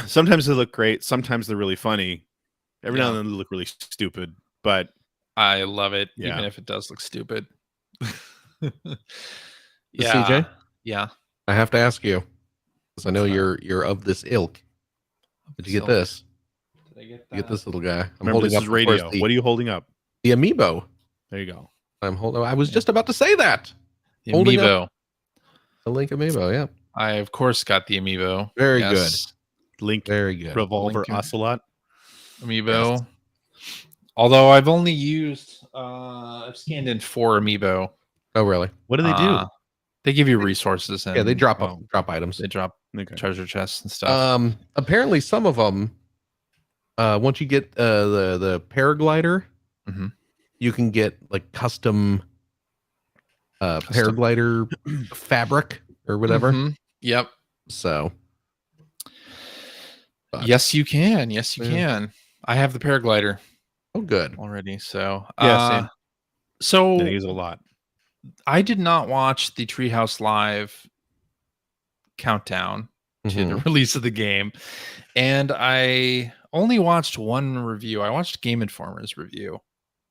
sometimes they look great. Sometimes they're really funny. Every now and then they look really stupid. But I love it, even if it does look stupid. CJ? Yeah. I have to ask you, because I know you're of this ilk. Did you get this? Did I get that? You get this little guy. I'm holding this up. Radio. What are you holding up? The amiibo. There you go. I'm holding. I was just about to say that. The amiibo. The Link amiibo. Yeah. I of course got the amiibo. Very good. Link. Very good. Revolver Link Ocelot amiibo. Yes. Although I've only used, I've scanned in 4 amiibo. Oh, really? What do they do? They give you resources and Yeah, they drop items. they drop treasure chests and stuff. Apparently some of them, once you get the paraglider, you can get like custom paraglider fabric or whatever. Yep. So yes, you can. Yes, you can. I have the paraglider. Oh, good. Already. So same. So I use a lot. I did not watch the Treehouse Live countdown to the release of the game, and I only watched one review. I watched Game Informer's review,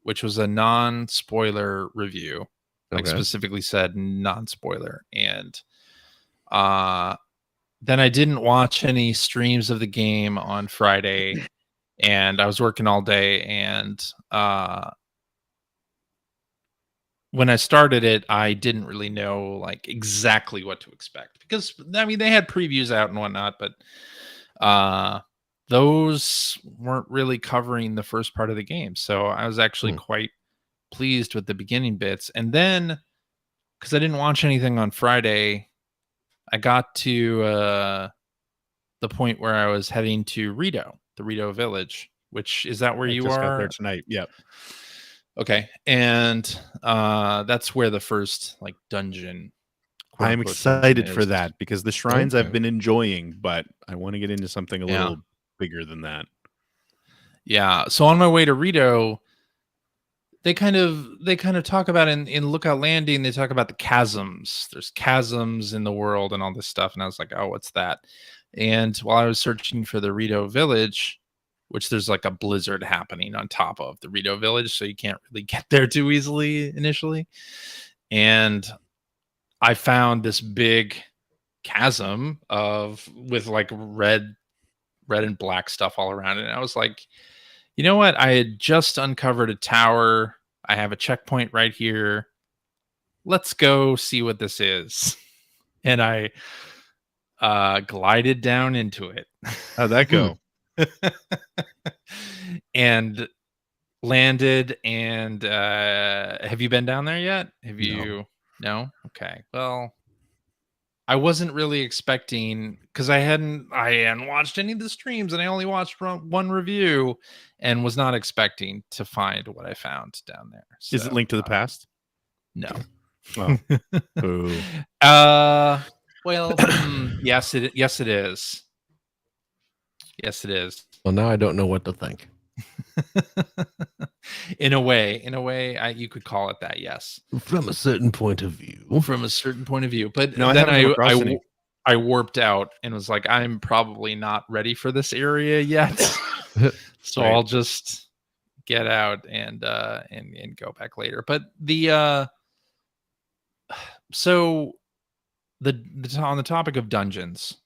which was a non-spoiler review, like specifically said non-spoiler, and then I didn't watch any streams of the game on Friday, and I was working all day, and when I started it, I didn't really know like exactly what to expect, because I mean they had previews out and whatnot, but those weren't really covering the first part of the game. So I was actually quite pleased with the beginning bits. And then, because I didn't watch anything on Friday, I got to the point where I was heading to the Rito village, which is that where you just are? Got there tonight. Yep. Okay, and that's where the first like dungeon. I'm excited for that because the shrines I've been enjoying, but I want to get into something a little bigger than that. Yeah. So on my way to Rito, they kind of talk about in Lookout Landing, they talk about the chasms. There's chasms in the world and all this stuff, and I was like, oh, what's that? And while I was searching for the Rito village, which there's like a blizzard happening on top of the Rito village, so you can't really get there too easily initially. And I found this big chasm with like red and black stuff all around it. And I was like, you know what? I had just uncovered a tower. I have a checkpoint right here. Let's go see what this is. And I glided down into it. How'd that go? And landed. And have you been down there yet? Have you? No? Okay. Well, I wasn't really expecting, because I hadn't watched any of the streams, and I only watched one review, and was not expecting to find what I found down there. So, is it Link to the Past? No. Oh. Ooh. Well, yes it is. Yes, it is. Well, now I don't know what to think. In a way, you could call it that. Yes, from a certain point of view. But then I warped out and was like, I'm probably not ready for this area yet, so I'll just get out and go back later. But on the topic of dungeons,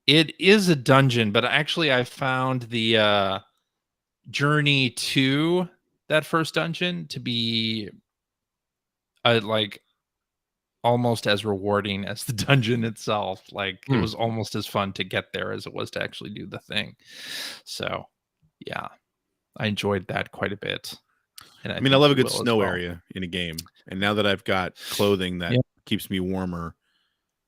it is a dungeon, but actually I found the journey to that first dungeon to be like almost as rewarding as the dungeon itself. Like it was almost as fun to get there as it was to actually do the thing. So yeah, I enjoyed that quite a bit. And I mean, I love a good snow area in a game. And now that I've got clothing that keeps me warmer,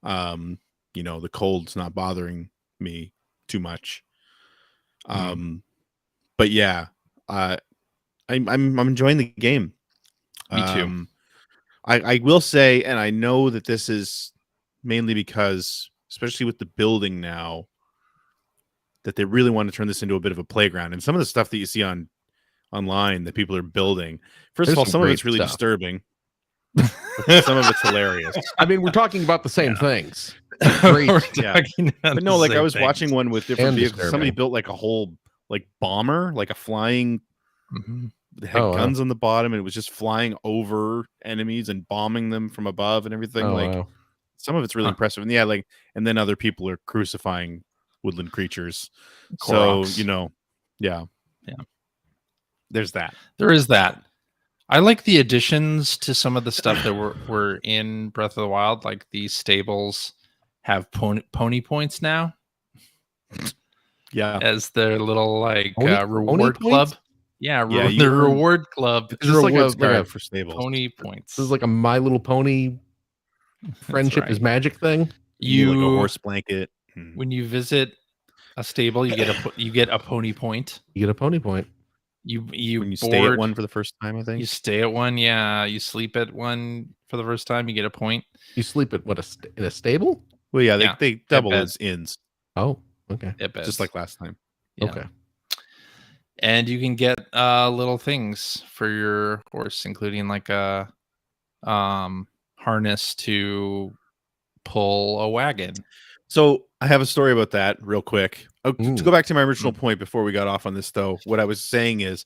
the cold's not bothering me too much. But yeah, I'm enjoying the game. Me too. I will say, and I know that this is mainly because, especially with the building now, that they really want to turn this into a bit of a playground. And some of the stuff that you see online that people are building, first of all, some of it's really disturbing. Some of it's hilarious. I mean, we're talking about the same things. Great. But no, like I was watching one with different vehicles. Somebody built like a whole like bomber, like a flying that had guns on the bottom, and it was just flying over enemies and bombing them from above and everything. Some of it's really impressive. And and then other people are crucifying woodland creatures. Koroks. So, there's that. There is that. I like the additions to some of the stuff that were in Breath of the Wild. Like these stables have pony points now. Yeah, as their little reward club. Yeah, Yeah, the reward club. Is this like a for stables. Pony points. This is like a My Little Pony friendship is magic thing. You get like a horse blanket. When you visit a stable, you get a pony point. You get a pony point. You when you stay at one for the first time, I think. You stay at one, yeah. You sleep at one for the first time, you get a point. You sleep at in a stable? Well, yeah, they double as inns. Oh, okay. Just like last time. Yeah. Okay. And you can get little things for your horse, including like a harness to pull a wagon. So I have a story about that real quick. To go back to my original point before we got off on this, though, what I was saying is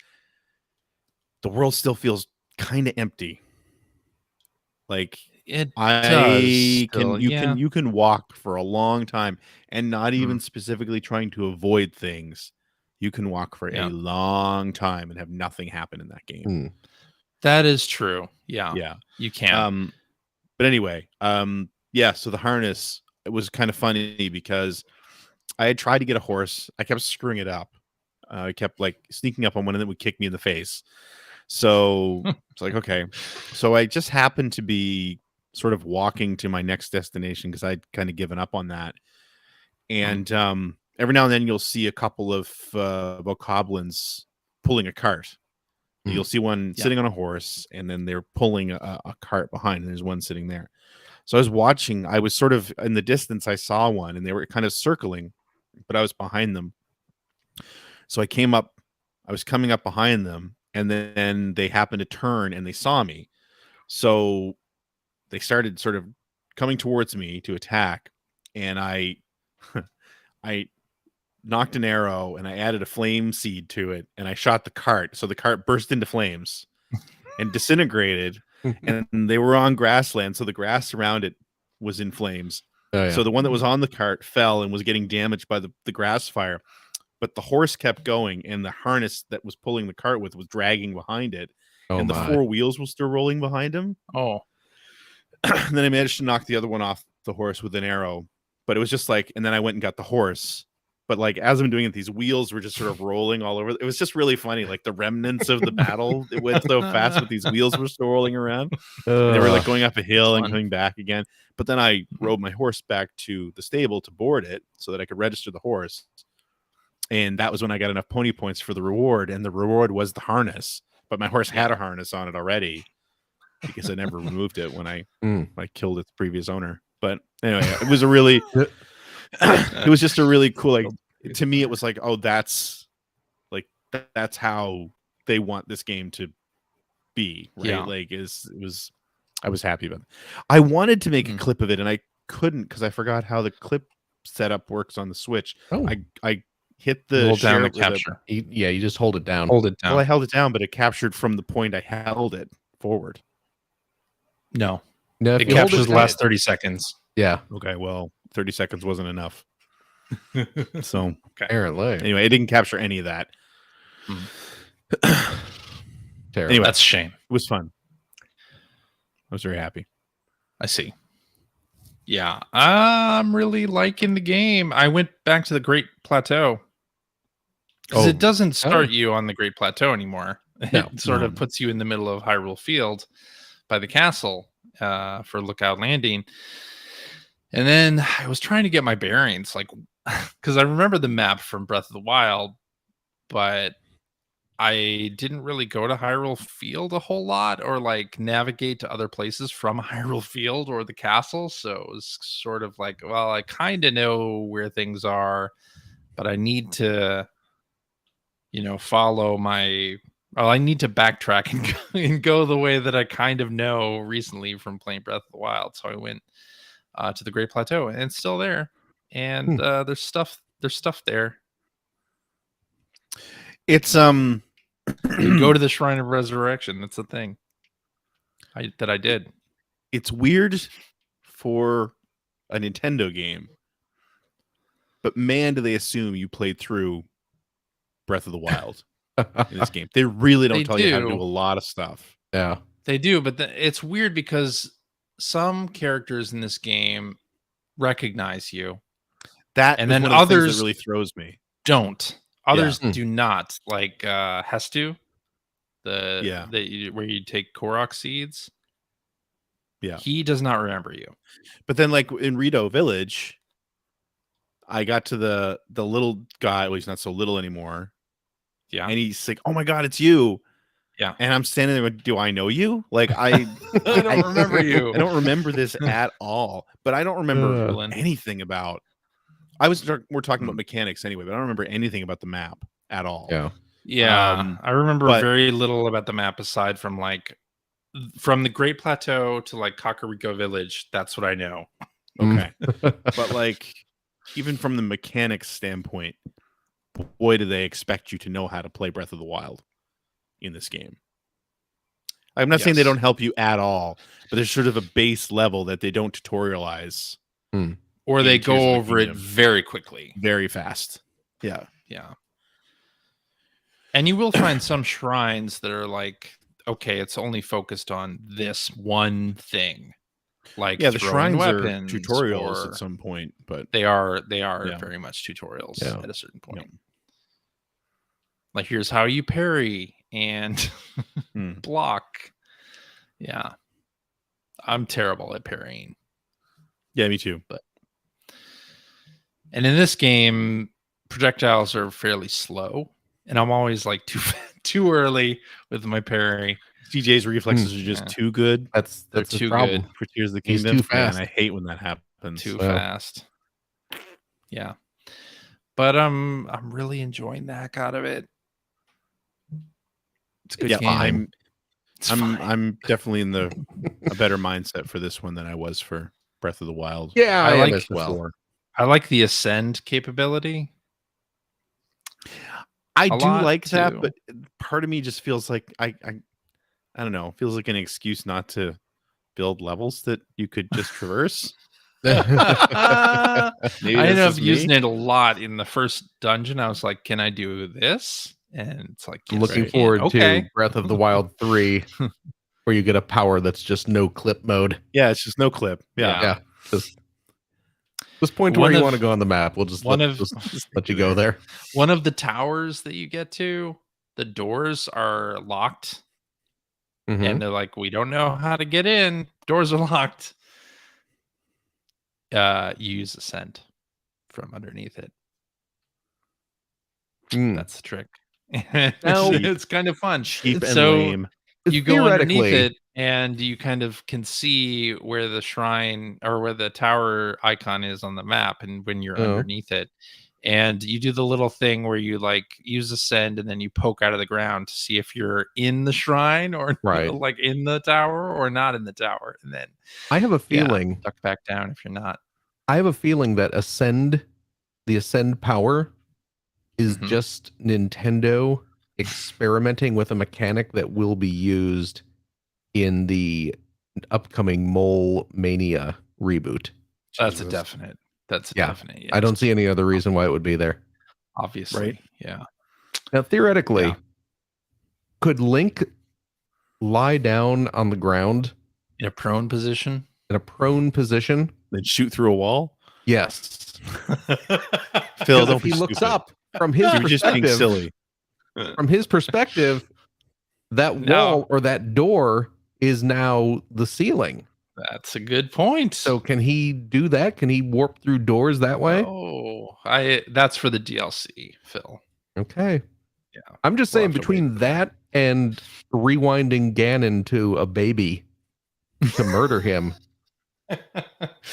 the world still feels kind of empty. Like you can walk for a long time and not even specifically trying to avoid things. You can walk for a long time and have nothing happen in that game. That is true. Yeah. Yeah. You can. But anyway, so the harness, it was kind of funny because I had tried to get a horse. I kept screwing it up. I kept like sneaking up on one and then would kick me in the face. So it's like, okay. So I just happened to be sort of walking to my next destination because I'd kind of given up on that. And every now and then you'll see a couple of bokoblins pulling a cart. You'll see one sitting on a horse, and then they're pulling a cart behind, and there's one sitting there. So I was watching. I was sort of in the distance. I saw one, and they were kind of circling, but I was behind them. So I came up. I was coming up behind them, and then they happened to turn, and they saw me. So they started sort of coming towards me to attack, and I knocked an arrow and I added a flame seed to it and I shot the cart. So the cart burst into flames and disintegrated, and they were on grassland. So the grass around it was in flames. Oh, yeah. So the one that was on the cart fell and was getting damaged by the grass fire, but the horse kept going and the harness that was pulling the cart was dragging behind it. And the four wheels were still rolling behind him. Oh, and then I managed to knock the other one off the horse with an arrow, but it was just like, and then I went and got the horse. But like as I'm doing it, these wheels were just sort of rolling all over. It was just really funny, like the remnants of the battle. It went so fast, but these wheels were still rolling around. They were like going up a hill and coming back again. But then I rode my horse back to the stable to board it so that I could register the horse. And that was when I got enough pony points for the reward. And the reward was the harness. But my horse had a harness on it already because I never removed it when I killed its previous owner. But anyway, it was a really... it was just a really cool, like, to me it was like, oh, that's how they want this game to be, right? Like I was happy about it. I wanted to make a clip of it and I couldn't because I forgot how the clip setup works on the Switch. I hit the hold down the capture. You just hold it down. Well, I held it down, but it captured from the point I held it forward. No, it captures the last 30 seconds. Yeah. Okay, well, 30 seconds wasn't enough. So apparently. Anyway, it didn't capture any of that. Terrible. Anyway, that's a shame. It was fun. I was very happy. I see. Yeah, I'm really liking the game. I went back to the Great Plateau because it doesn't start you on the Great Plateau anymore. No. It sort of puts you in the middle of Hyrule Field by the castle for Lookout Landing. And then I was trying to get my bearings, like, because I remember the map from Breath of the Wild, but I didn't really go to Hyrule Field a whole lot or like navigate to other places from Hyrule Field or the castle. So it was sort of like, well, I kind of know where things are, but I need to, follow my... Well, I need to backtrack and go the way that I kind of know recently from playing Breath of the Wild. So I went to the Great Plateau, and it's still there. And there's stuff there. It's you go to the Shrine of Resurrection. That's the thing that I did. It's weird for a Nintendo game, but man, do they assume you played through Breath of the Wild. In this game, they really don't tell you how to do a lot of stuff. Yeah, they do, but it's weird because some characters in this game recognize you, and then others that really throws me. Don't. Others do not, like Hestu, where you take Korok seeds. Yeah. He does not remember you. But then, like in Rito Village, I got to the little guy. Well, he's not so little anymore. Yeah. And he's like, "Oh my God, it's you." Yeah. And I'm standing there going, "Do I know you?" Like I don't remember you. I don't remember this at all. But I don't remember anything about. We're talking about mechanics anyway, but I don't remember anything about the map at all. Yeah. I remember very little about the map aside from like from the Great Plateau to like Kakariko Village. That's what I know. Okay. But like even from the mechanics standpoint, boy, do they expect you to know how to play Breath of the Wild in this game. I'm not saying they don't help you at all, but there's sort of a base level that they don't tutorialize. Or they go over it very quickly. Very fast. Yeah. Yeah. And you will find some shrines that are like, okay, it's only focused on this one thing. Like the shrines are tutorials at some point, but they are very much tutorials at a certain point. Yeah. Like here's how you parry and block. Yeah. I'm terrible at parrying. Yeah, me too. And in this game, projectiles are fairly slow, and I'm always like too early with my parry. CJ's reflexes are just too good. They're too good for Tears of the Kingdom. He's too fast. Man, I hate when that happens. Too fast. Yeah. But I'm really enjoying the heck out of it. It's a good game. I'm definitely in a better mindset for this one than I was for Breath of the Wild. Yeah, I like as well. I like the ascend capability. I do like that, but part of me just feels like I don't know, feels like an excuse not to build levels that you could just traverse. I ended up using it a lot in the first dungeon. I was like, can I do this? And it's like, I'm looking forward to Breath of the Wild 3, where you get a power that's just no clip mode. Yeah, it's just no clip. Yeah. Just point to where you want to go on the map. We'll just let you go there. One of the towers that you get to, the doors are locked. And they're like, we don't know how to get in. Doors are locked. You use ascent from underneath it. That's the trick. It's kind of fun. Cheap and lame. You go underneath it and you kind of can see where the shrine or where the tower icon is on the map, and when you're underneath it, and you do the little thing where you like use ascend and then you poke out of the ground to see if you're in the shrine or like in the tower or not in the tower, and then I have a feeling duck back down if you're not. I have a feeling that the ascend power is just Nintendo experimenting with a mechanic that will be used in the upcoming Mole Mania reboot. That's a definite. That's a definite. Yes. I don't see any other reason why it would be there. Obviously. Right? Yeah. Now, theoretically, could Link lie down on the ground in a prone position? Then shoot through a wall? Yes. Phil, if he looks up from his perspective, just being silly. From his perspective, that wall or that door is now the ceiling. That's a good point. So can he do that? Can he warp through doors that way? Oh, that's for the DLC, Phil. Okay. Yeah. I'm just saying between that and rewinding Ganon to a baby to murder him,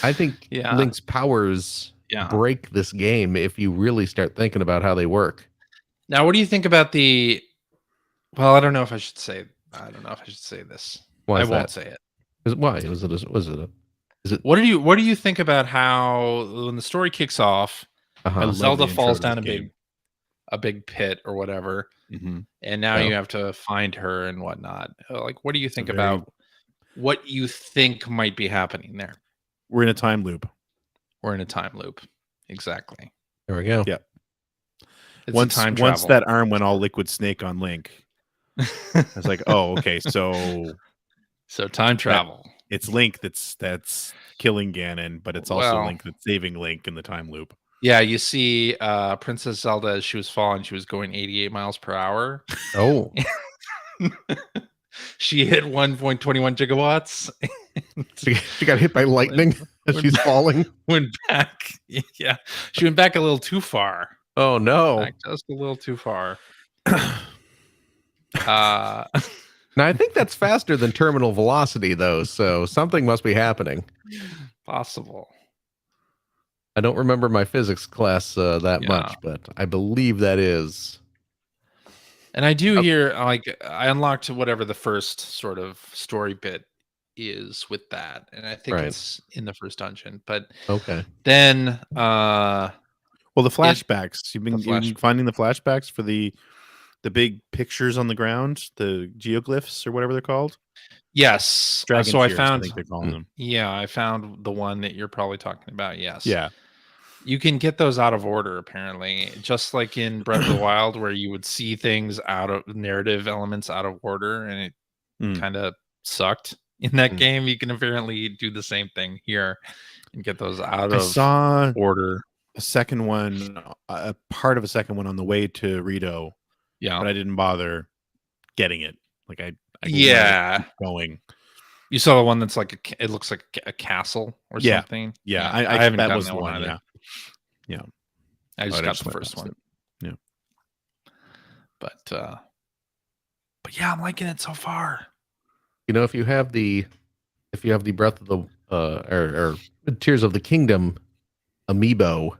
I think Link's powers break this game if you really start thinking about how they work. Now, what do you think about the? Well, I don't know if I should say this. Why I won't say it. Why was it? Is it? What do you think about how when the story kicks off, Zelda falls down a big pit or whatever, and now you have to find her and whatnot. Like, what do you think about what you think might be happening there? We're in a time loop. Exactly. There we go. Yeah. Once that arm went all Liquid Snake on Link, I was like, oh, okay, so time travel. It's Link that's killing Ganon, but it's also Link that's saving Link in the time loop. Yeah, you see Princess Zelda as she was falling, she was going 88 miles per hour. Oh, She hit 1.21 gigawatts. she got hit by lightning as she's falling. Went back. Yeah, she went back a little too far. Oh no! Back just a little too far. Now I think that's faster than terminal velocity, though. So something must be happening. Possible. I don't remember my physics class that much, but I believe that is. And I do hear, like, I unlocked whatever the first sort of story bit is with that, and I think it's in the first dungeon. But then, well, the flashbacks. You've been finding the flashbacks for the big pictures on the ground, the geoglyphs or whatever they're called. Yes. Dragon so tears, I found. I think they're calling them. Yeah, I found the one that you're probably talking about. Yes. Yeah. You can get those out of order, apparently, just like in Breath of the Wild, where you would see things out of narrative elements out of order, and it kind of sucked in that game. You can apparently do the same thing here and get those out of order. A second one, a part of a second one on the way to Rito. Yeah, but I didn't bother getting it. Like I keep going. You saw the one that's like it looks like a castle or something. Yeah, I haven't. That was the one. Yeah. I just got the first one. Yeah, but yeah, I'm liking it so far. You know, if you have the Breath of the or Tears of the Kingdom amiibo,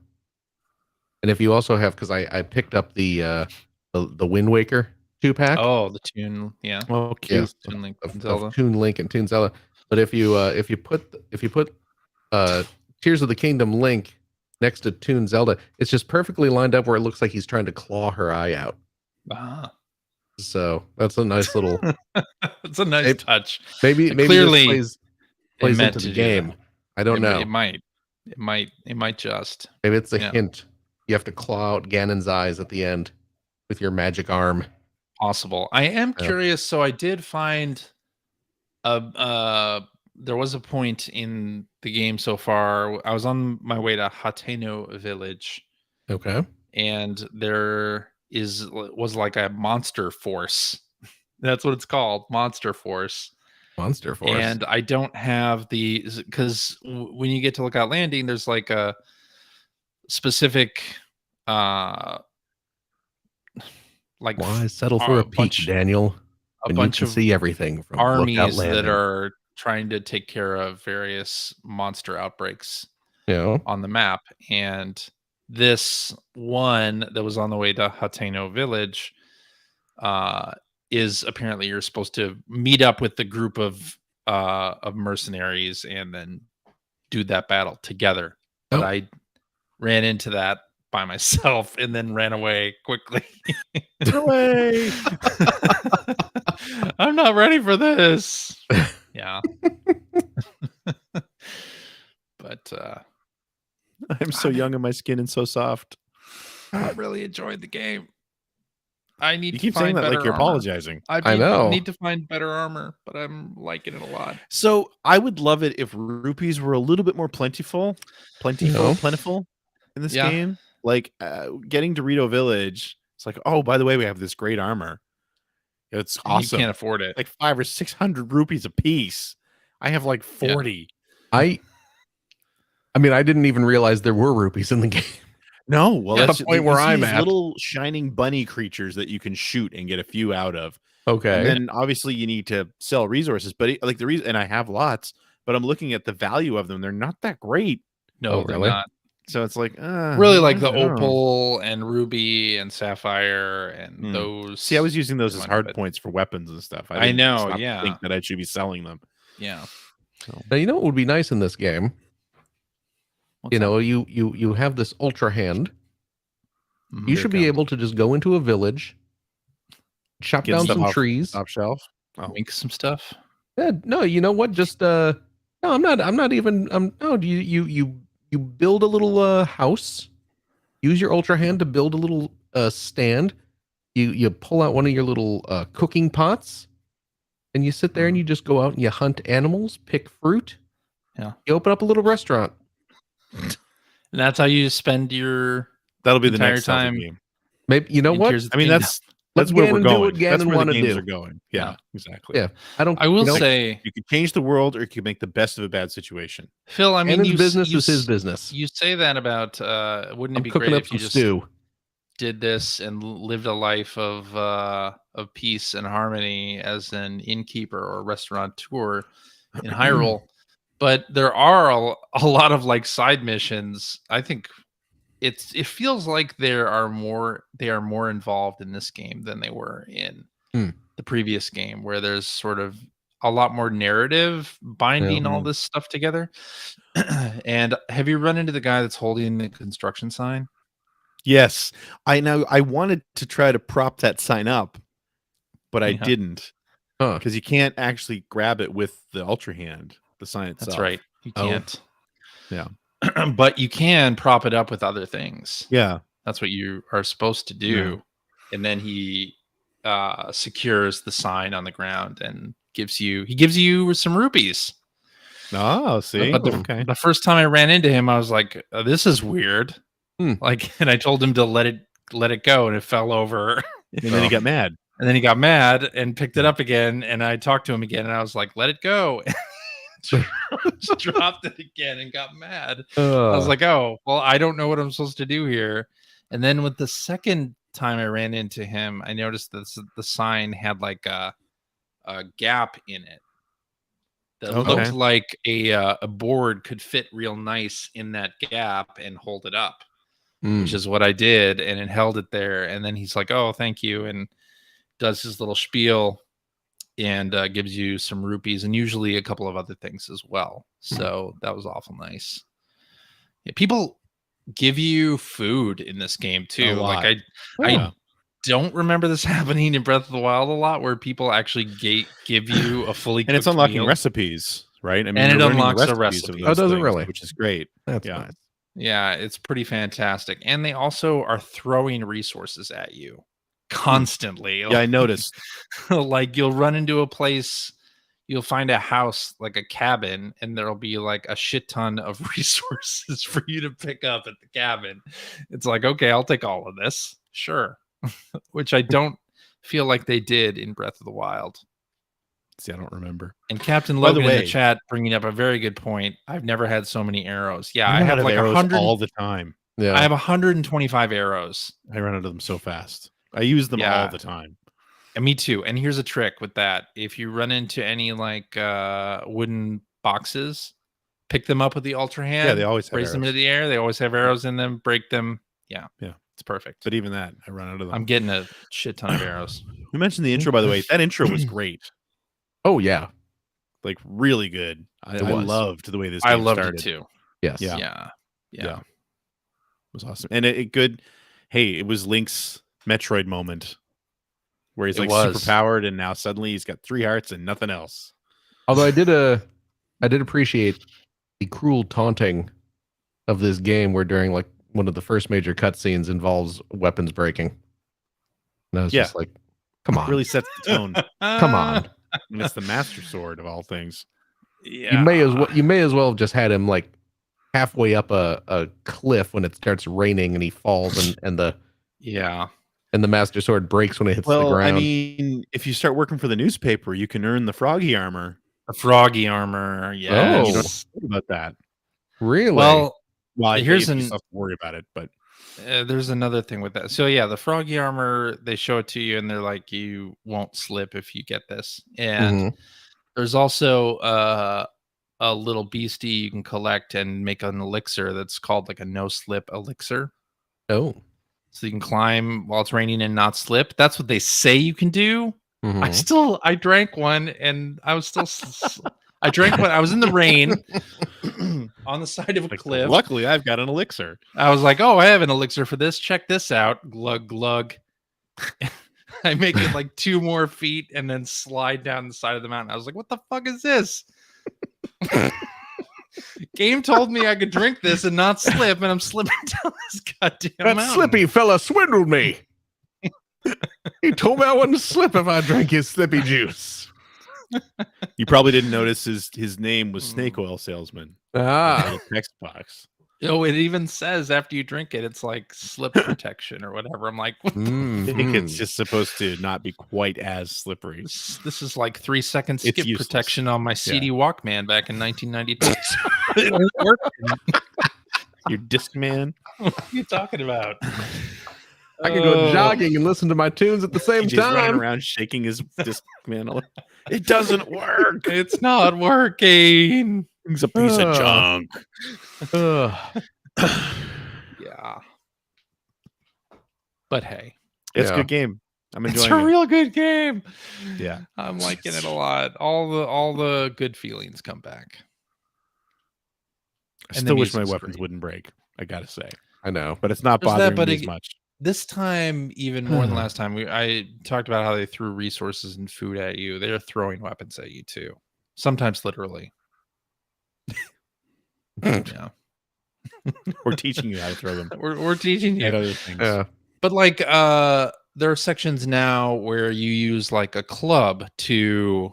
and if you also have, because I picked up the Wind Waker 2-pack. Oh, the Toon, yeah. Oh, cute. Yeah, Toon Link and Zelda. Toon Link and Toon Zelda. But if you put Tears of the Kingdom Link next to Toon Zelda, it's just perfectly lined up where it looks like he's trying to claw her eye out. Ah. So that's a nice little. It's a nice touch. Maybe clearly this plays into the game. I don't know. It might just. Maybe it's a hint. You have to claw out Ganon's eyes at the end with your magic arm. Possible. I am curious. So I did find there was a point in the game so far. I was on my way to Hateno Village. Okay. And there was like a monster force. That's what it's called, monster force. Monster force. And I don't have because when you get to Lookout Landing, there's like a specific like why settle for a peak, Daniel? A bunch of see everything from armies that are trying to take care of various monster outbreaks on the map. And this one that was on the way to Hateno Village is apparently you're supposed to meet up with the group of mercenaries and then do that battle together. But I ran into that by myself and then ran away quickly. Away. I'm not ready for this. Yeah. But I'm so young in my skin and so soft. I really enjoyed the game. I need you to keep find saying that better like you're armor. apologizing. I know. I need to find better armor, but I'm liking it a lot. So I would love it if rupees were a little bit more plentiful in this game. Like getting to Rito Village, it's like, oh, by the way, we have this great armor. It's awesome. You can't afford it. Like 500 or 600 rupees a piece. I have like 40. Yeah. I mean, I didn't even realize there were rupees in the game. No, well, that's the point where I'm at. Little shining bunny creatures that you can shoot and get a few out of. Okay. And then obviously you need to sell resources, but like the reason, and I have lots, but I'm looking at the value of them. They're not that great. No, they're not. So it's like really like the opal and ruby and sapphire and those. See, I was using those as hard points for weapons and stuff. I know. Yeah. Think that I should be selling them. Yeah. So. Now, you know what would be nice in this game? You have this ultra hand. You should be able to just go into a village, chop down some trees, top shelf, make some stuff. Yeah, no, you know what? Just no, I'm not even. No, you build a little house. Use your ultra hand to build a little stand. You pull out one of your little cooking pots, and you sit there and you just go out and you hunt animals, pick fruit. Yeah, you open up a little restaurant. And that's how you spend your That'll be the entire next Zelda time. game. Maybe you know in what? Tears of I mean, the that's Let where we're Ganon do going. what That's Ganon where the wanna games do. are going. Yeah, exactly. Yeah, I don't. I will you know, say, You could change the world, or you could make the best of a bad situation. Phil, I mean, Ganon's business is his business. you say that about wouldn't it I'm be cooking great up if you some just stew. did this and lived a life of peace and harmony as an innkeeper or restaurateur in Hyrule? But there are a lot of like side missions. I think it feels like they are more involved in this game than they were in Hmm. the previous game, where there's sort of a lot more narrative binding all Mhm. this stuff together. And have you run into the guy that's holding the construction sign? Yes, I know. I wanted to try to prop that sign up, but I Yeah. didn't, Huh. because you can't actually grab it with the Ultra Hand, the sign itself. That's right. You Oh. can't. Yeah. But you can prop it up with other things. Yeah. That's what you are supposed to do. And then he secures the sign on the ground and gives you some rupees. Oh, see? But Okay. the first time I ran into him, I was like, this is weird. Hmm. Like, and I told him to let it go, and it fell over. And then he got mad. And then he got mad and picked it up again. And I talked to him again, and I was like, let it go. Just dropped it again and got mad. I was like, oh, well, I don't know what I'm supposed to do here. And then with the second time I ran into him, I noticed that the sign had like a gap in it that looked like a board could fit real nice in that gap and hold it up, which is what I did. And it held it there. And then he's like, oh, thank you. And does his little spiel and gives you some rupees and usually a couple of other things as well. So that was awful nice. Yeah, people give you food in this game too. Like I don't remember this happening in Breath of the Wild a lot, where people actually give you a fully And it's cooked unlocking meal. recipes, right? I mean, And it you're learning unlocks the a recipes of recipe. those Oh, does it things, really? which is great. That's Yeah. nice. Yeah, it's pretty fantastic. And they also are throwing resources at you constantly. Yeah, I noticed. Like you'll run into a place, you'll find a house, like a cabin, and there'll be like a shit ton of resources for you to pick up at the cabin. It's like, okay, I'll take all of this. Sure. Which I don't feel like they did in Breath of the Wild. See, I don't remember. And Captain By the Logan in way, the chat bringing up a very good point. I've never had so many arrows. Yeah, I I have run out of like arrows 100 all the time. Yeah. I have 125 arrows. I run out of them so fast. I use them all the time. And me too. And here's a trick with that. If you run into any like wooden boxes, pick them up with the Ultra Hand. Yeah, they always have raise arrows. them into the air. They always have arrows in them. Break them. Yeah. It's perfect. But even that, I run out of them. I'm getting a shit ton of arrows. We mentioned the intro, by the way. That intro was great. Oh yeah. Like really good. I loved the way this game loved started. it too. Yes. Yeah. It was awesome. And it good. Hey, it was Link's Metroid moment where he's like super powered, and now suddenly he's got 3 hearts and nothing else. Although I did appreciate the cruel taunting of this game, where during like one of the first major cutscenes involves weapons breaking. And I was just like, come on. It really sets the tone. Come on. And it's the Master Sword of all things. Yeah. You may as well have just had him like halfway up a cliff when it starts raining and he falls and the Master Sword breaks when it hits the ground. I mean, if you start working for the newspaper, you can earn the froggy armor. The froggy armor. Yeah. You don't have to worry about that. Really? Well, here's you stuff to worry about it, but there's another thing with that. So yeah, the froggy armor, they show it to you and they're like, you won't slip if you get this. And there's also a little beastie you can collect and make an elixir that's called like a no slip elixir. Oh. So you can climb while it's raining and not slip. That's what they say you can do. I drank one and I was still I drank one. I was in the rain on the side of a cliff. Luckily, I've got an elixir. I was like, oh, I have an elixir for this. Check this out. Glug, glug. I make it like 2 more feet and then slide down the side of the mountain. I was like, what the fuck is this? Game told me I could drink this and not slip, and I'm slipping down this goddamn mountain. That slippy fella swindled me. He told me I wouldn't slip if I drank his slippy juice. You probably didn't notice his name was Snake Oil Salesman. Ah. Text box. Oh, it even says after you drink it, it's like slip protection or whatever. I'm like, what I think it's Mhm. just supposed to not be quite as slippery. this is like 3-second skip useless. protection on my CD Walkman back in 1992. It wasn't working. Your Discman. What are you talking about? I can go jogging and listen to my tunes at the same He's running time. around shaking his Discman. It doesn't work. It's not working. It's a piece of Ugh. junk. Ugh. Yeah. But hey, It's a Yeah. good game. I'm it's enjoying a it. real good game. Yeah. I'm liking it a lot. All the good feelings come back. I And still the wish my music's weapons great. wouldn't break. I gotta say, I know. but it's not There's that, bothering but me as it- much. This time, even more than last time, I talked about how they threw resources and food at you. They're throwing weapons at you too. Sometimes literally. Yeah. We're teaching you how to throw them. We're teaching And you. other things. Yeah. But like there are sections now where you use like a club to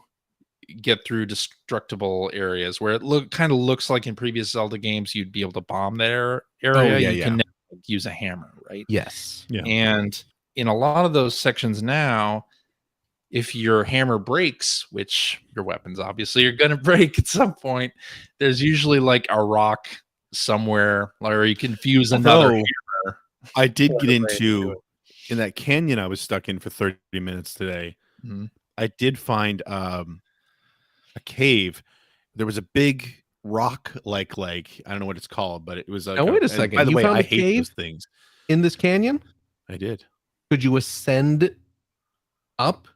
get through destructible areas where it kind of looks like in previous Zelda games you'd be able to bomb their area. yeah, you yeah. can now use a hammer, right? Yes. Yeah. And in a lot of those sections now, if your hammer breaks, which your weapons obviously are going to break at some point, there's usually like a rock somewhere, or you can fuse another Although, hammer. I did get Right, into in that canyon I was stuck in for 30 minutes today. Mhm. I did find a cave. There was a big rock like I don't know what it's called, but it was like Now, wait a and second. by the You way, found I a hate cave? those things. In this canyon, I did. could you ascend up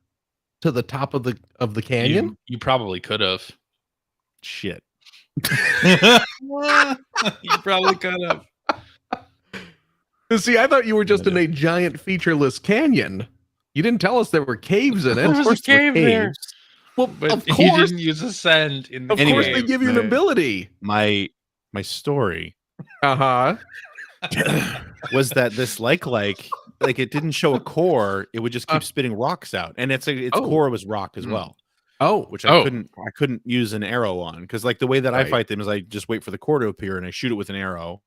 to the top of the canyon? You probably could have. Shit. You probably could have. See, I thought you were just in a giant featureless canyon. You didn't tell us there were caves in it. There was a cave there. Well, But of you course, didn't use ascend in the of course, they cave. give you an ability. My story Uh huh. was that this like it didn't show a core, it would just keep Uh. spitting rocks out, and its Oh. core was rock as Hmm. well, Oh, which Oh. I couldn't use an arrow on, because like the way that I Right. fight them is I just wait for the core to appear and I shoot it with an arrow,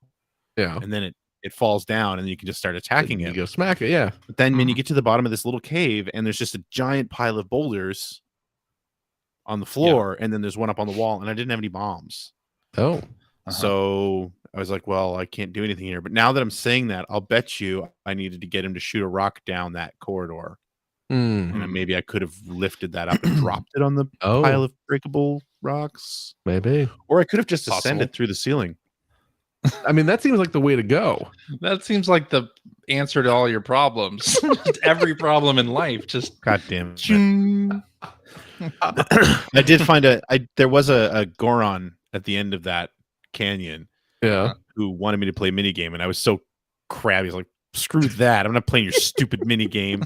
yeah. and then it falls down and you can just start attacking You it. go smack it. Yeah. But then when you get to the bottom of this little cave and there's just a giant pile of boulders on the floor, and then there's one up on the wall, and I didn't have any bombs. Oh. Uh-huh. So I was like, well, I can't do anything here. But now that I'm saying that, I'll bet you I needed to get him to shoot a rock down that corridor. Hmm. And maybe I could have lifted that up and dropped it on the Oh. pile of breakable rocks. Maybe. Or I could have just Possible. ascended through the ceiling. I mean, that seems like the way to go. That seems like the answer to all your problems. Just every problem in life. Just God damn it. ching. I did find there was a Goron at the end of that canyon Yeah. who wanted me to play a mini game, and I was so crabby. I was like, screw that. I'm not playing your stupid mini game.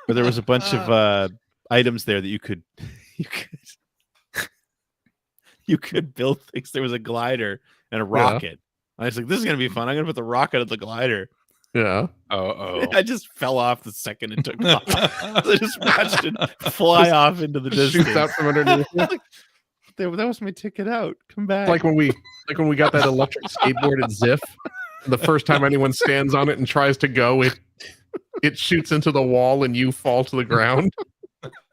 But there was a bunch of items there that you could build things. There was a glider and a rocket. I was like, this is gonna be fun. I'm gonna put the rocket at the glider. Yeah. Oh. I just fell off the second it took off. I just watched it fly off into the distance. Shoots out from underneath. That was my ticket out. Come back. Like when we got that electric skateboard at Ziff. The first time anyone stands on it and tries to go, it shoots into the wall and you fall to the ground.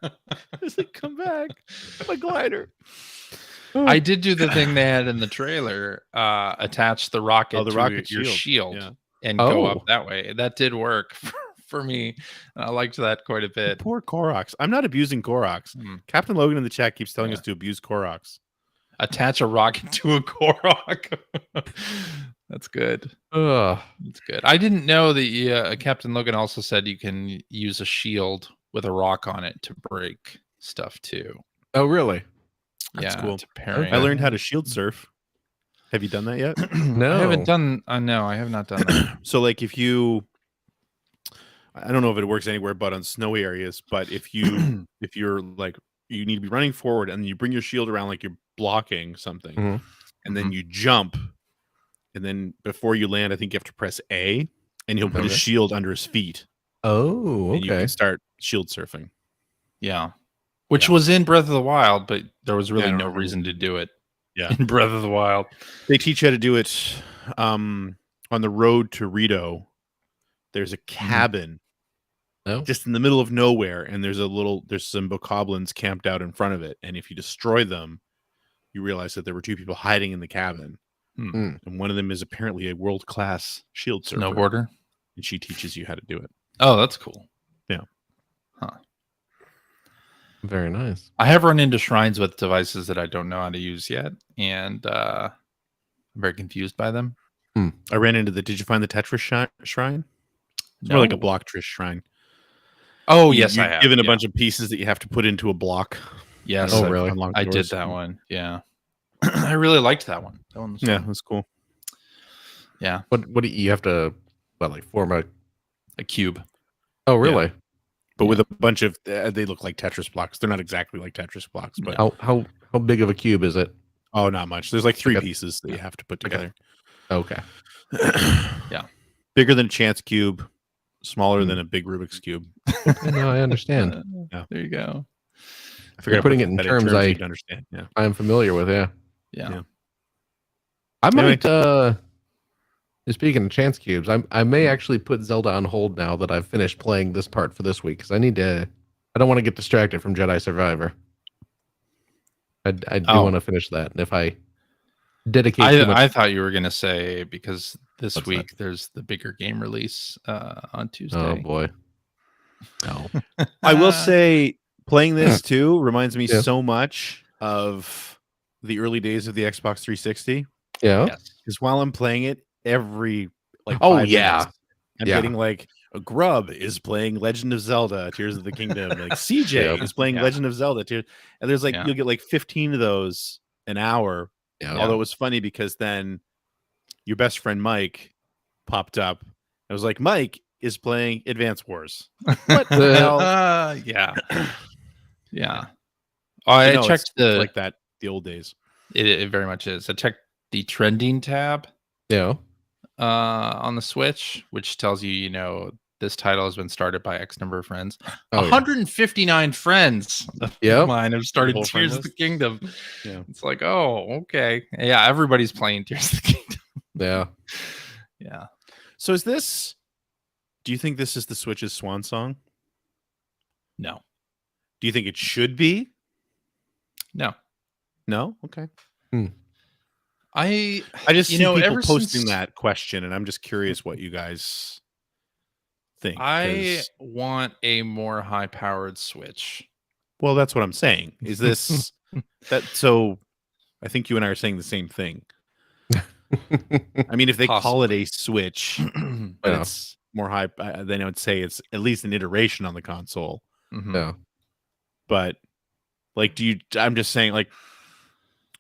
I was like, come back. My glider. I did do the thing they had in the trailer. Attach the rocket the to rocket your shield Yeah. and go Oh. up that way. That did work for me. I liked that quite a bit. Poor Koroks. I'm not abusing Koroks. Hmm. Captain Logan in the chat keeps telling us to abuse Koroks. Attach a rocket to a Korok. That's good. Ugh. That's good. I didn't know that Captain Logan also said you can use a shield with a rock on it to break stuff too. Oh, really? That's Yeah, cool. it's apparent. I learned how to shield surf. Have you done that yet? No. I haven't done. No, I have not done that. So like if you I don't know if it works anywhere but on snowy areas, but if you're like you need to be running forward and you bring your shield around like you're blocking something, Mhm. and then you jump, and then before you land, I think you have to press A, and he'll put his Okay. shield under his feet, Oh, and you okay. can start shield surfing. Yeah, which Yeah. was in Breath of the Wild, but there was I really don't no remember. reason to do it. Yeah. In Breath of the Wild. They teach you how to do it on the road to Rito, there's a cabin just in the middle of nowhere, and there's some bokoblins camped out in front of it. And if you destroy them, you realize that there were two people hiding in the cabin. And one of them is apparently a world-class shield surfer. Snowboarder. And she teaches you how to do it. Oh, that's cool. Yeah. Huh. Very nice. I have run into shrines with devices that I don't know how to use yet, and I'm very confused by them. I ran into did you find the Tetris shrine? It's more like a block Trish shrine. Oh, yes, I you're have. Given a bunch of pieces that you have to put into a block. Yes. Oh, really? I did that one. Yeah. I really liked that one. That one was fun. It was cool. Yeah. What do you have to form a cube? Oh, really? Yeah. But with a bunch of they look like Tetris blocks. They're not exactly like Tetris blocks, but how big of a cube is it? Oh, not much. There's like 3 pieces that you have to put together. Okay. Yeah. Bigger than a chance cube, smaller than a big Rubik's cube. No, I understand. Yeah. There you go. I figured putting it in terms I can understand. Yeah. I am familiar with. Yeah. I might speaking of chance cubes, I may actually put Zelda on hold now that I've finished playing this part for this week, because I don't want to get distracted from Jedi Survivor. I do want to finish that, and if I dedicate I thought you were going to say, because this week there's the bigger game release on Tuesday. Oh boy. No. I will say playing this too reminds me so much of the early days of the Xbox 360. Yeah. Because while I'm playing it, every like 5 minutes, I'm getting like a Grub is playing Legend of Zelda Tears of the Kingdom, like CJ is playing Legend of Zelda Tears, and there's like you'll get like 15 of those an hour. Although it was funny because then your best friend Mike popped up. I was like, Mike is playing Advance Wars. What the hell? Yeah. Oh, I checked like that the old days. It very much is. I checked the trending tab. Yeah. On the Switch, which tells you, this title has been started by X number of friends. 159 friends of mine have started Tears of the Kingdom. Yeah. It's like, oh, okay. Yeah, everybody's playing Tears of the Kingdom. Yeah. Yeah. So do you think this is the Switch's swan song? No. Do you think it should be? No. No? Okay. I just see people posting that question, and I'm just curious what you guys think. I want a more high-powered Switch. Well, that's what I'm saying. Is this that? So, I think you and I are saying the same thing. I mean, if they call it a Switch, but it's more high, then I would say it's at least an iteration on the console. Yeah. But like, I'm just saying, like,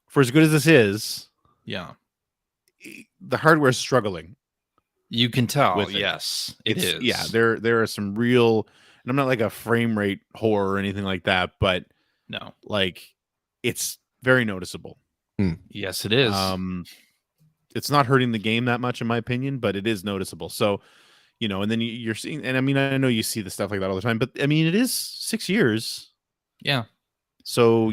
for as good as this is. Yeah, the hardware is struggling. You can tell. Yes, it is. Yeah, there are some real, and I'm not like a frame rate whore or anything like that, but no, like it's very noticeable. Yes, it is. It's not hurting the game that much, in my opinion, but it is noticeable. So, and then you're seeing, and I mean, I know you see the stuff like that all the time, but I mean, it is 6 years. Yeah. So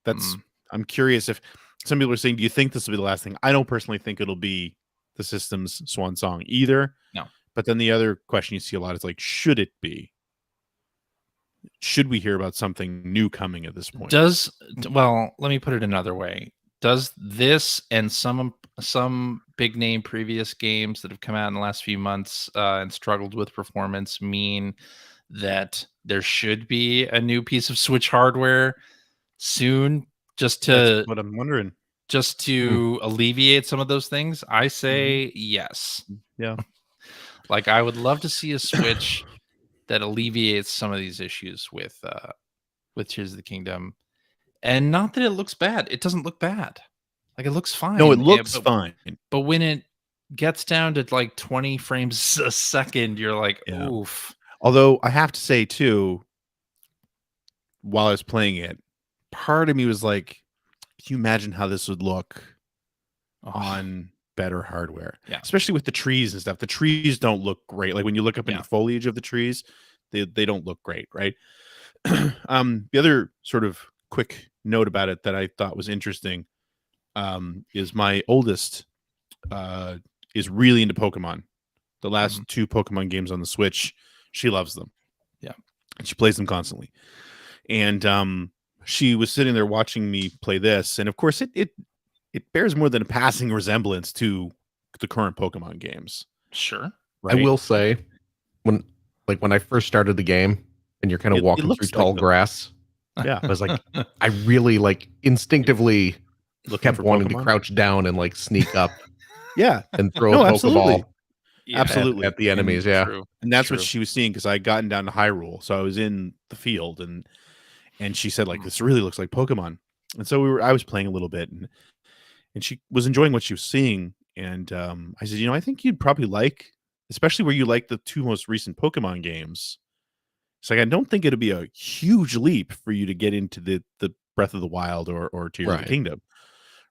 that's. I'm curious if. Some people are saying, do you think this will be the last thing? I don't personally think it'll be the system's swan song either. No. But then the other question you see a lot is like, should it be? Should we hear about something new coming at this point? Well, let me put it another way. Does this and some big name previous games that have come out in the last few months and struggled with performance mean that there should be a new piece of Switch hardware soon? That's what I'm wondering. Just to alleviate some of those things, I say yes. Yeah. Like, I would love to see a Switch that alleviates some of these issues with Tears of the Kingdom. And not that it looks bad. It doesn't look bad. Like, it looks fine. No, it looks fine. But when it gets down to like 20 frames a second, you're like, oof. Although I have to say too, while I was playing it, part of me was like, can you imagine how this would look on better hardware? Yeah. Especially with the trees and stuff. The trees don't look great. Like when you look up in the foliage of the trees, they don't look great, right? The other sort of quick note about it that I thought was interesting is my oldest is really into Pokemon. The last 2 Pokemon games on the Switch, she loves them. Yeah. And she plays them constantly. And she was sitting there watching me play this, and of course it bears more than a passing resemblance to the current Pokemon games. Sure. Right? I will say, when I first started the game and you're kind of walking through tall grass, yeah, I was like, I really instinctively kept wanting to crouch down and sneak up, and throw a Pokeball. Yeah, absolutely at the enemies. And that's what she was seeing, because I had gotten down to Hyrule, so I was in the field, and she said, this really looks like Pokemon. And so I was playing a little bit, and she was enjoying what she was seeing. And I said, I think you'd probably like, especially where you like the 2 most recent Pokemon games. It's like, I don't think it'd be a huge leap for you to get into the Breath of the Wild or Tears of the Kingdom,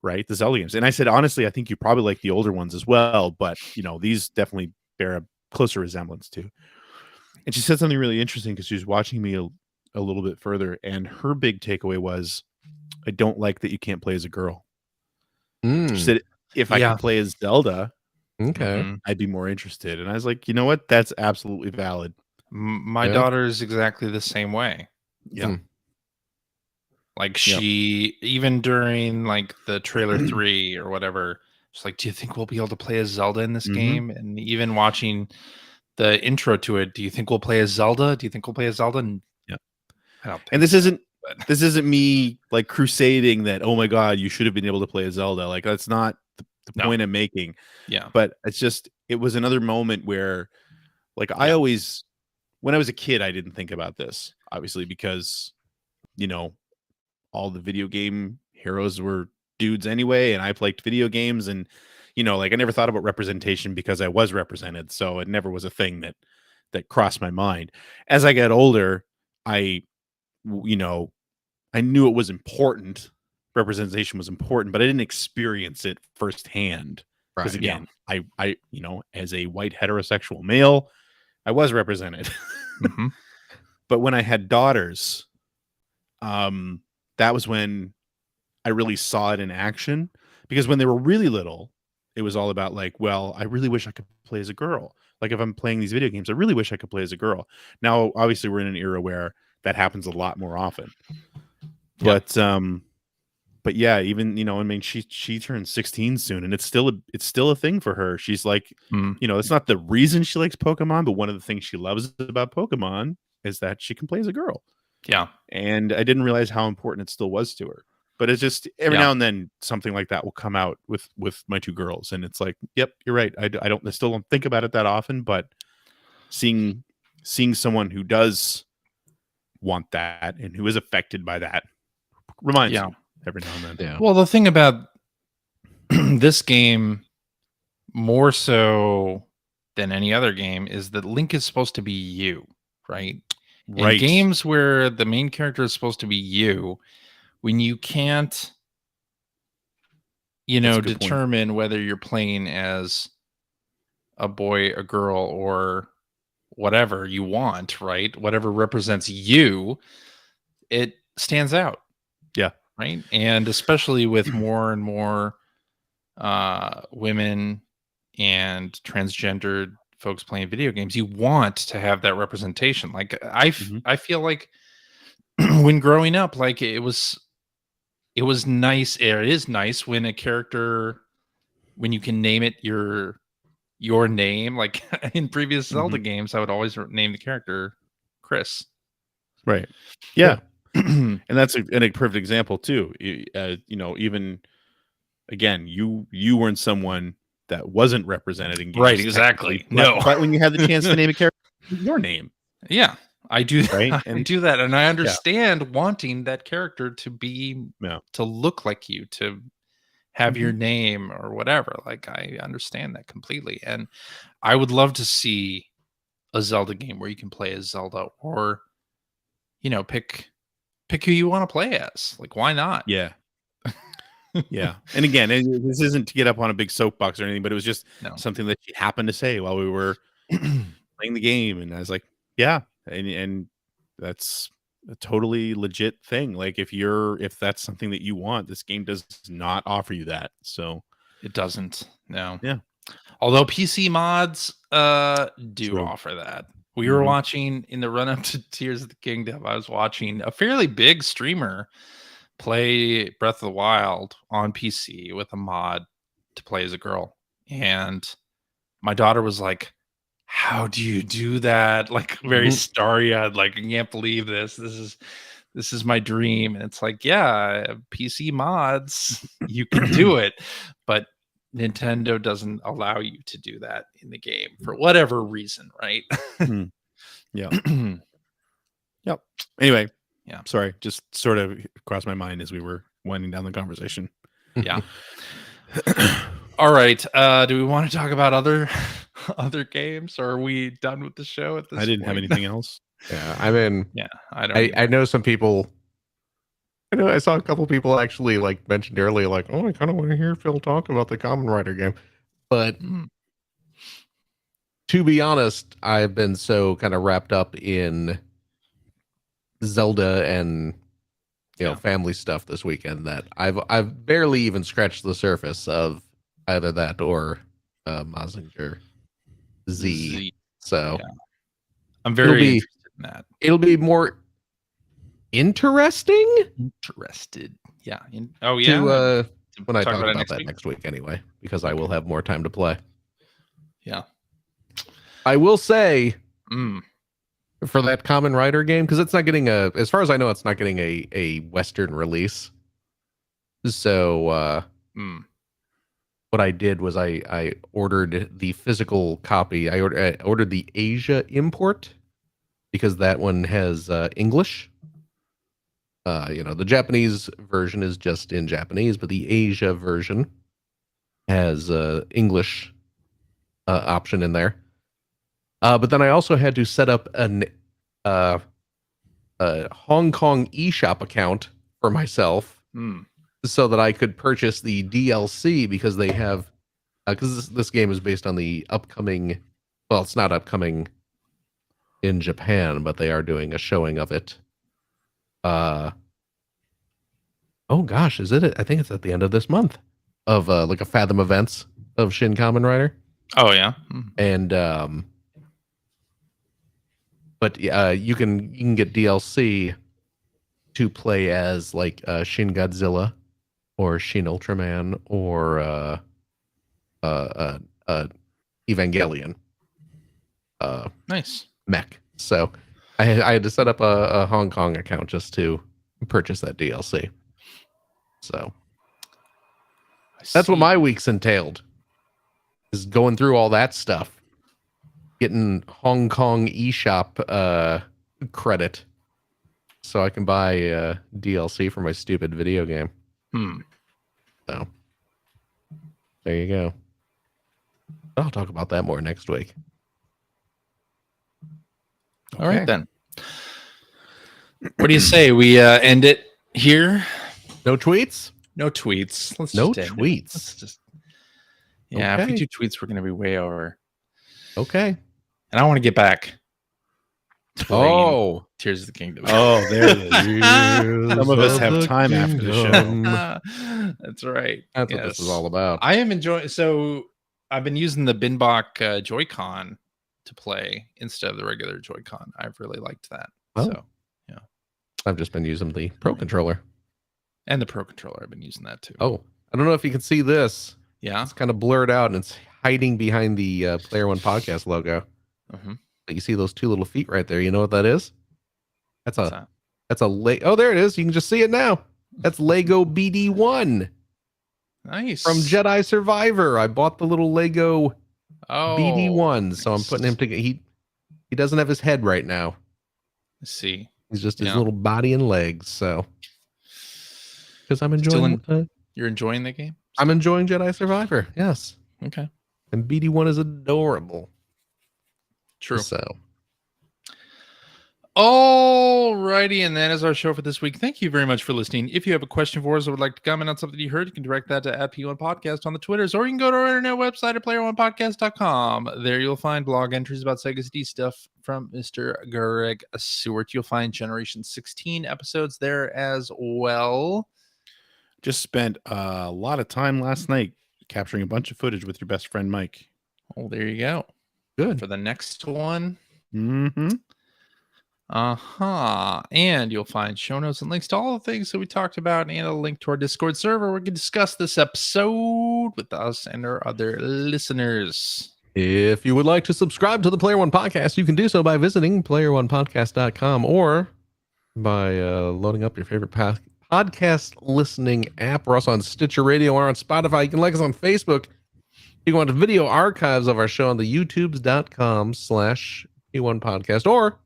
right? The Zelda games. And I said, honestly, I think you probably like the older ones as well, but these definitely bear a closer resemblance to. And she said something really interesting, because she was watching me a little bit further, and her big takeaway was, I don't like that you can't play as a girl. She said, if I could play as Zelda, I'd be more interested. And I was like, you know what? That's absolutely valid. My daughter is exactly the same way. Yeah. She, even during the trailer 3 or whatever, she's like, do you think we'll be able to play as Zelda in this game? And even watching the intro to it, do you think we'll play as Zelda? Do you think we'll play as Zelda? And I don't think and this isn't me crusading that, oh my God, you should have been able to play as Zelda. That's not the point I'm making. Yeah. But it was another moment where I always, when I was a kid, I didn't think about this, obviously, because, all the video game heroes were dudes anyway, and I played video games, and, I never thought about representation because I was represented. So it never was a thing that crossed my mind. As I got older, I knew it was important. Representation was important, but I didn't experience it firsthand. Because again, I as a white heterosexual male, I was represented. But when I had daughters, that was when I really saw it in action. Because when they were really little, it was all about well, I really wish I could play as a girl. If I'm playing these video games, I really wish I could play as a girl. Now, obviously, we're in an era where that happens a lot more often. But yeah, even she turns 16 soon, and it's still a thing for her. She's it's not the reason she likes Pokemon, but one of the things she loves about Pokemon is that she can play as a girl. Yeah. And I didn't realize how important it still was to her. But it's just every now and then something like that will come out with my 2 girls, and it's yep, you're right. I still don't think about it that often, but seeing someone who does want that and who is affected by that reminds you every now and then. Yeah. Well, the thing about this game, more so than any other game, is that Link is supposed to be you, right? In games where the main character is supposed to be you, when you can't, determine whether you're playing as a boy, a girl, or whatever you want, right? Whatever represents you, it stands out. Yeah. Right. And especially with more and more women and transgendered folks playing video games, you want to have that representation. I feel like when growing up, it was nice. It is nice when a character, when you can name it your name. In previous Zelda games, I would always name the character Chris. Right. Yeah. And that's a perfect example too. Even again, you weren't someone that wasn't represented in games. Right, exactly. No. But when you had the chance to name a character your name. Yeah. I do that. I do that. And I understand wanting that character to be to look like you, to have your name or whatever. I understand that completely. And I would love to see a Zelda game where you can play as Zelda, or pick who you want to play as. Why not? Yeah. Yeah. And again, this isn't to get up on a big soapbox or anything, but it was just something that she happened to say while we were playing the game. And I was like, yeah. And that's a totally legit thing. If that's something that you want, this game does not offer you that. So It doesn't. No. Yeah. Although PC mods do True. offer that. We were watching in the run up to Tears of the Kingdom. I was watching a fairly big streamer play Breath of the Wild on PC with a mod to play as a girl. And my daughter was like, how do you do that? Like very starry-eyed, like, I can't believe this. This is my dream. And it's like, yeah, PC mods, you can do it, but Nintendo doesn't allow you to do that in the game for whatever reason, right? Yeah. Yep. Anyway, Yeah. Sorry, just sort of crossed my mind as we were winding down the conversation. Yeah. All right. Do we want to talk about other games, or are we done with the show at this I didn't point? have anything else. Yeah, I mean, Yeah, I know some people. I saw a couple people actually like mentioned earlier, like, oh, I kind of want to hear Phil talk about the Kamen Rider game. But to be honest, I've been so kind of wrapped up in Zelda and family stuff this weekend that I've barely even scratched the surface of either that or Mazinger Z. So yeah. I'm very interested in that. It'll be more interesting. Yeah. When I talk about that next week anyway, because I will have more time to play. Yeah. I will say for that Kamen Rider game, because it's not getting as far as I know, it's not getting a Western release. So what I did was I ordered the physical copy. I ordered the Asia import because that one has English. The Japanese version is just in Japanese, but the Asia version has English option in there. But then I also had to set up a Hong Kong eShop account for myself so that I could purchase the DLC because they have because this game is based on the upcoming. Well, it's not upcoming in Japan, but they are doing a showing of it. Oh gosh, is it? I think it's at the end of this month of like a Fathom events of Shin Kamen Rider. Oh yeah, and but you can get DLC to play as like Shin Godzilla or Shin Ultraman or Evangelion. Nice mech. So I had to set up a Hong Kong account just to purchase that DLC. So that's what my week's entailed, is going through all that stuff, getting Hong Kong eShop credit so I can buy DLC for my stupid video game. So there you go. I'll talk about that more next week. Okay. All right then. What do you say we end it here? No tweets? No tweets. Let's no just tweets. Let's just if we do tweets, we're going to be way over. Okay. And I want to get back. Oh, Tears of the Kingdom. Oh, there it is. Some of us have time after the show. That's right. That's what this is all about. I am enjoying. So I've been using the Binbach Joy-Con to play instead of the regular Joy-Con. I've really liked that. Oh. So yeah, I've just been using the Pro Controller. And the Pro Controller, I've been using that too. Oh, I don't know if you can see this. Yeah, it's kind of blurred out and it's hiding behind the Player One Podcast logo. But you see those two little feet right there. You know what that is? That's a oh, there it is. You can just see it now. That's Lego BD1. Nice. From Jedi Survivor. I bought the little Lego BD1, so I'm putting him together. He doesn't have his head right now. Let's see. He's just his little body and legs. So because I'm enjoying you're enjoying the game? I'm enjoying Jedi Survivor. Yes. Okay. And BD1 is adorable. True. So. Alrighty, and that is our show for this week. Thank you very much for listening. If you have a question for us or would like to comment on something you heard, you can direct that to @P1Podcast on the Twitters, or you can go to our internet website at player1podcast.com. There you'll find blog entries about Sega CD stuff from Mr. Greg Seward. You'll find Generation 16 episodes there as well. Just spent a lot of time last night capturing a bunch of footage with your best friend Mike. Oh, there you go. Good. For the next one. Mm-hmm. And you'll find show notes and links to all the things that we talked about and a link to our Discord server where we can discuss this episode with us and our other listeners. If you would like to subscribe to the Player One Podcast, you can do so by visiting playeronepodcast.com or by loading up your favorite podcast listening app. We're also on Stitcher Radio or on Spotify. You can like us on Facebook. You can watch video archives of our show on the youtubes.com/P1 Podcast or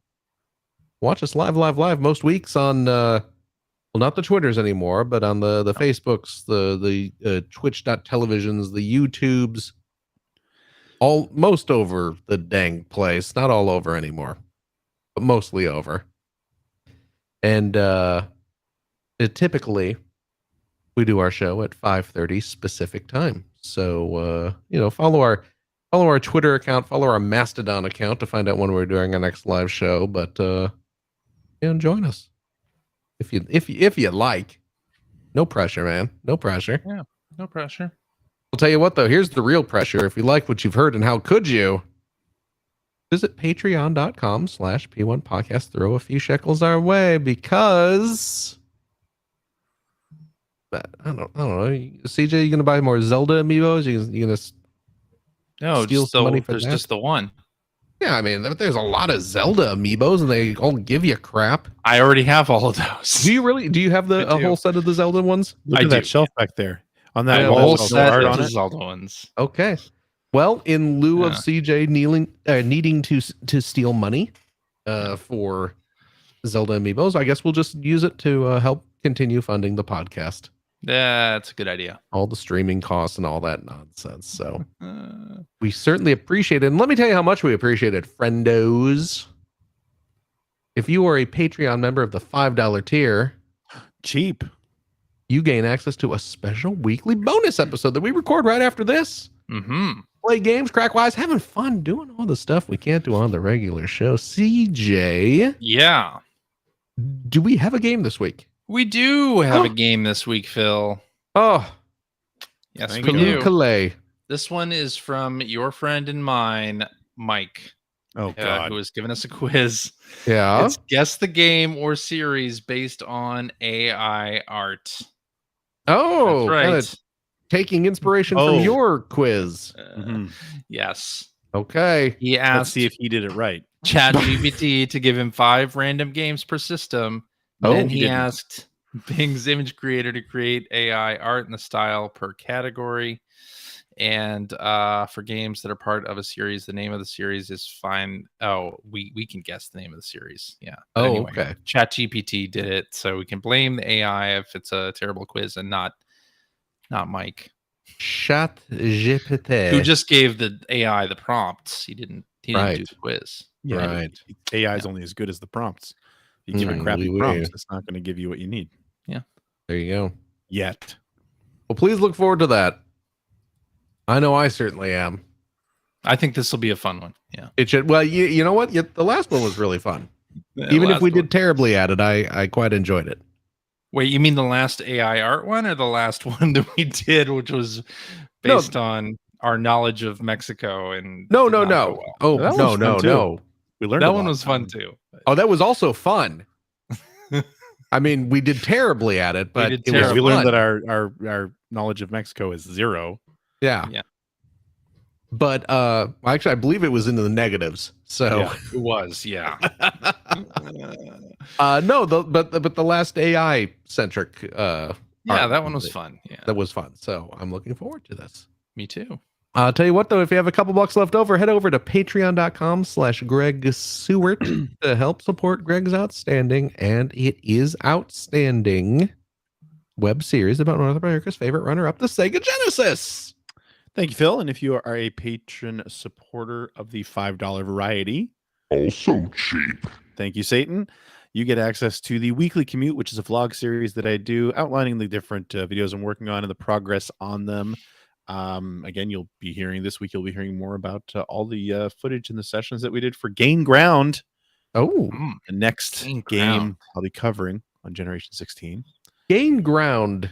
watch us live most weeks on well, not the Twitters anymore, but on the Facebooks, the Twitch.televisions, the YouTubes, most over the dang place. Not all over anymore, but mostly over. And typically we do our show at 5:30 specific time. So follow our Twitter account, follow our Mastodon account to find out when we're doing our next live show. But join us if you like. No pressure, man. No pressure. Yeah, no pressure. I'll tell you what though, here's the real pressure. If you like what you've heard, and how could you? Visit patreon.com/P1 Podcast. Throw a few shekels our way because I don't know. CJ, you gonna buy more Zelda amiibos? You gonna steal some money for there's that? just the one. Yeah, I mean, there's a lot of Zelda amiibos, and they all give you crap. I already have all of those. Do you really? Do you have a whole set of the Zelda ones? Look at that shelf back there. On that whole wall, set art of on the it. Zelda ones. Okay. Well, in lieu of CJ needing to steal money for Zelda amiibos, I guess we'll just use it to help continue funding the podcast. That's a good idea. All the streaming costs and all that nonsense. So we certainly appreciate it. And let me tell you how much we appreciate it, friendos. If you are a Patreon member of the $5 tier, cheap, you gain access to a special weekly bonus episode that we record right after this. Mm-hmm. Play games, crack wise, having fun, doing all the stuff we can't do on the regular show. CJ. Yeah. Do we have a game this week? We do have a game this week, Phil. Oh. Yes, we do. Calais. This one is from your friend and mine, Mike. Oh, God. Who has given us a quiz. Yeah. It's guess the game or series based on AI art. Oh, that's right. Taking inspiration from your quiz. Yes. Okay. He asked, let's see if he did it right. ChatGPT to give him 5 random games per system. Then he asked Bing's image creator to create AI art in the style per category. And for games that are part of a series, the name of the series is fine. Oh, we can guess the name of the series. Yeah. But anyway, okay. ChatGPT did it, so we can blame the AI if it's a terrible quiz and not Mike. ChatGPT, who just gave the AI the prompts. He didn't do the quiz. Yeah, right. AI is only as good as the prompts. If you give it crappy prompts, it's not going to give you what you need. Yeah. There you go. Yet. Well, please look forward to that. I know I certainly am. I think this will be a fun one. Yeah. It should. Well, you know what? The last one was really fun. Even if we did terribly at it, I quite enjoyed it. Wait, you mean the last AI art one or the last one that we did, which was based on our knowledge of Mexico? And no. Well. Oh, no. We learned that one was fun too. Oh, that was also fun. I mean, we did terribly at it, but we learned that our knowledge of Mexico is 0. Yeah. But actually, I believe it was into the negatives. So it was, yeah. No, but the last AI centric. That one was fun. Yeah, that was fun. So I'm looking forward to this. Me too. I'll tell you what, though, if you have a couple bucks left over, head over to patreon.com/Greg Seward to help support Greg's outstanding, and it is outstanding, web series about North America's favorite runner-up, the Sega Genesis. Thank you, Phil. And if you are a patron supporter of the $5 variety, also cheap. Thank you, Satan. You get access to the Weekly Commute, which is a vlog series that I do outlining the different videos I'm working on and the progress on them. Again, you'll be hearing more about all the footage and the sessions that we did for Gain Ground. Oh, the next game I'll be covering on Generation 16. Gain Ground.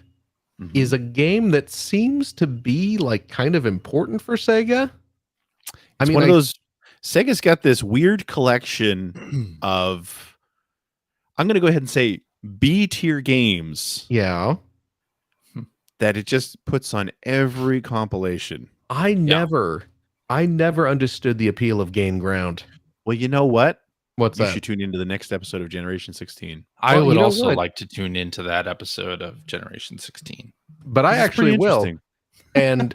is a game that seems to be like kind of important for Sega. It's one of those. Sega's got this weird collection of, I'm going to go ahead and say, B tier games. Yeah. That it just puts on every compilation. I never understood the appeal of Game Ground. Well, you know what? What's you that? should tune into the next episode of Generation 16. I would also what? like to tune into that episode of Generation 16. But I actually will. And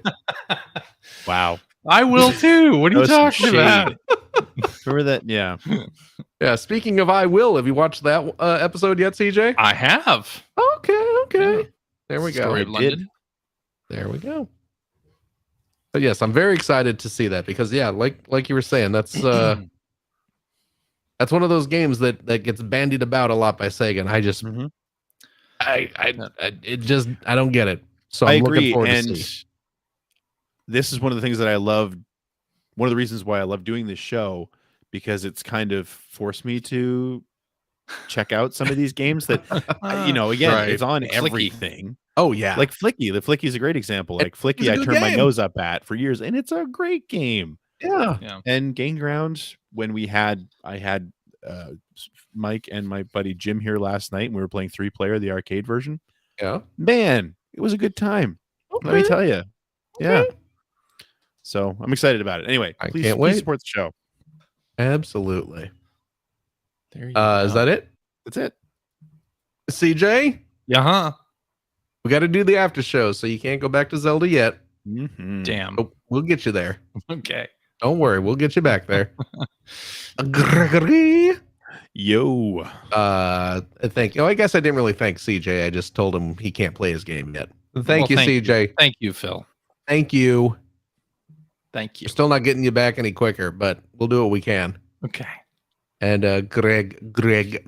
wow. I will too. What are you talking about? Remember that? Yeah. Yeah. Speaking of I will, have you watched that episode yet, CJ? I have. Okay. Yeah. There we go. Story of London. There we go. But yes, I'm very excited to see that because like you were saying, that's one of those games that gets bandied about a lot by Sega, and I just I don't get it. So I'm looking forward to see. This is one of the things that I love. One of the reasons why I love doing this show, because it's kind of forced me to check out some of these games that, again, it's on everything. Oh yeah. Like Flicky. The Flicky is a great example. Like Flicky, I turned my nose up at for years, and it's a great game. Yeah. And Game Ground, when I had Mike and my buddy Jim here last night, and we were playing 3-player, the arcade version. Yeah. Man, it was a good time. Okay. Let me tell you. Okay. Yeah. So I'm excited about it. Anyway, please support the show. Absolutely. There you go. Is that it? That's it. CJ? Yeah. We got to do the after show, so you can't go back to Zelda yet. Damn. But we'll get you there. Okay. Don't worry, we'll get you back there. Gregory. Yo. Thank you. I guess I didn't really thank CJ. I just told him he can't play his game yet. Thank you, CJ. Thank you, Phil. Thank you. Thank you. We're still not getting you back any quicker, but we'll do what we can. Okay. And Gregory.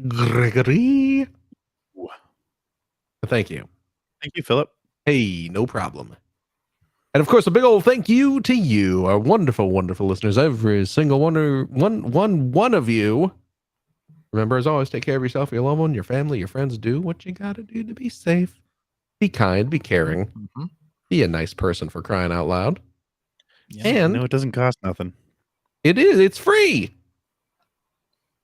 Thank you. Thank you, Philip. Hey, no problem. And of course, a big old thank you to you, our wonderful, wonderful listeners. Every single one of you. Remember, as always, take care of yourself, your loved one, your family, your friends. Do what you got to do to be safe. Be kind, be caring. Be a nice person, for crying out loud. Yeah, and no, it doesn't cost nothing. It's free.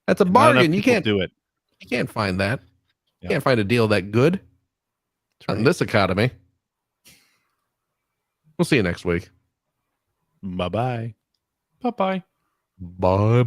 That's a bargain. You can't do it. You can't find that. You can't find a deal that good. Not in this economy. We'll see you next week. Bye-bye. Bye-bye. Bye-bye.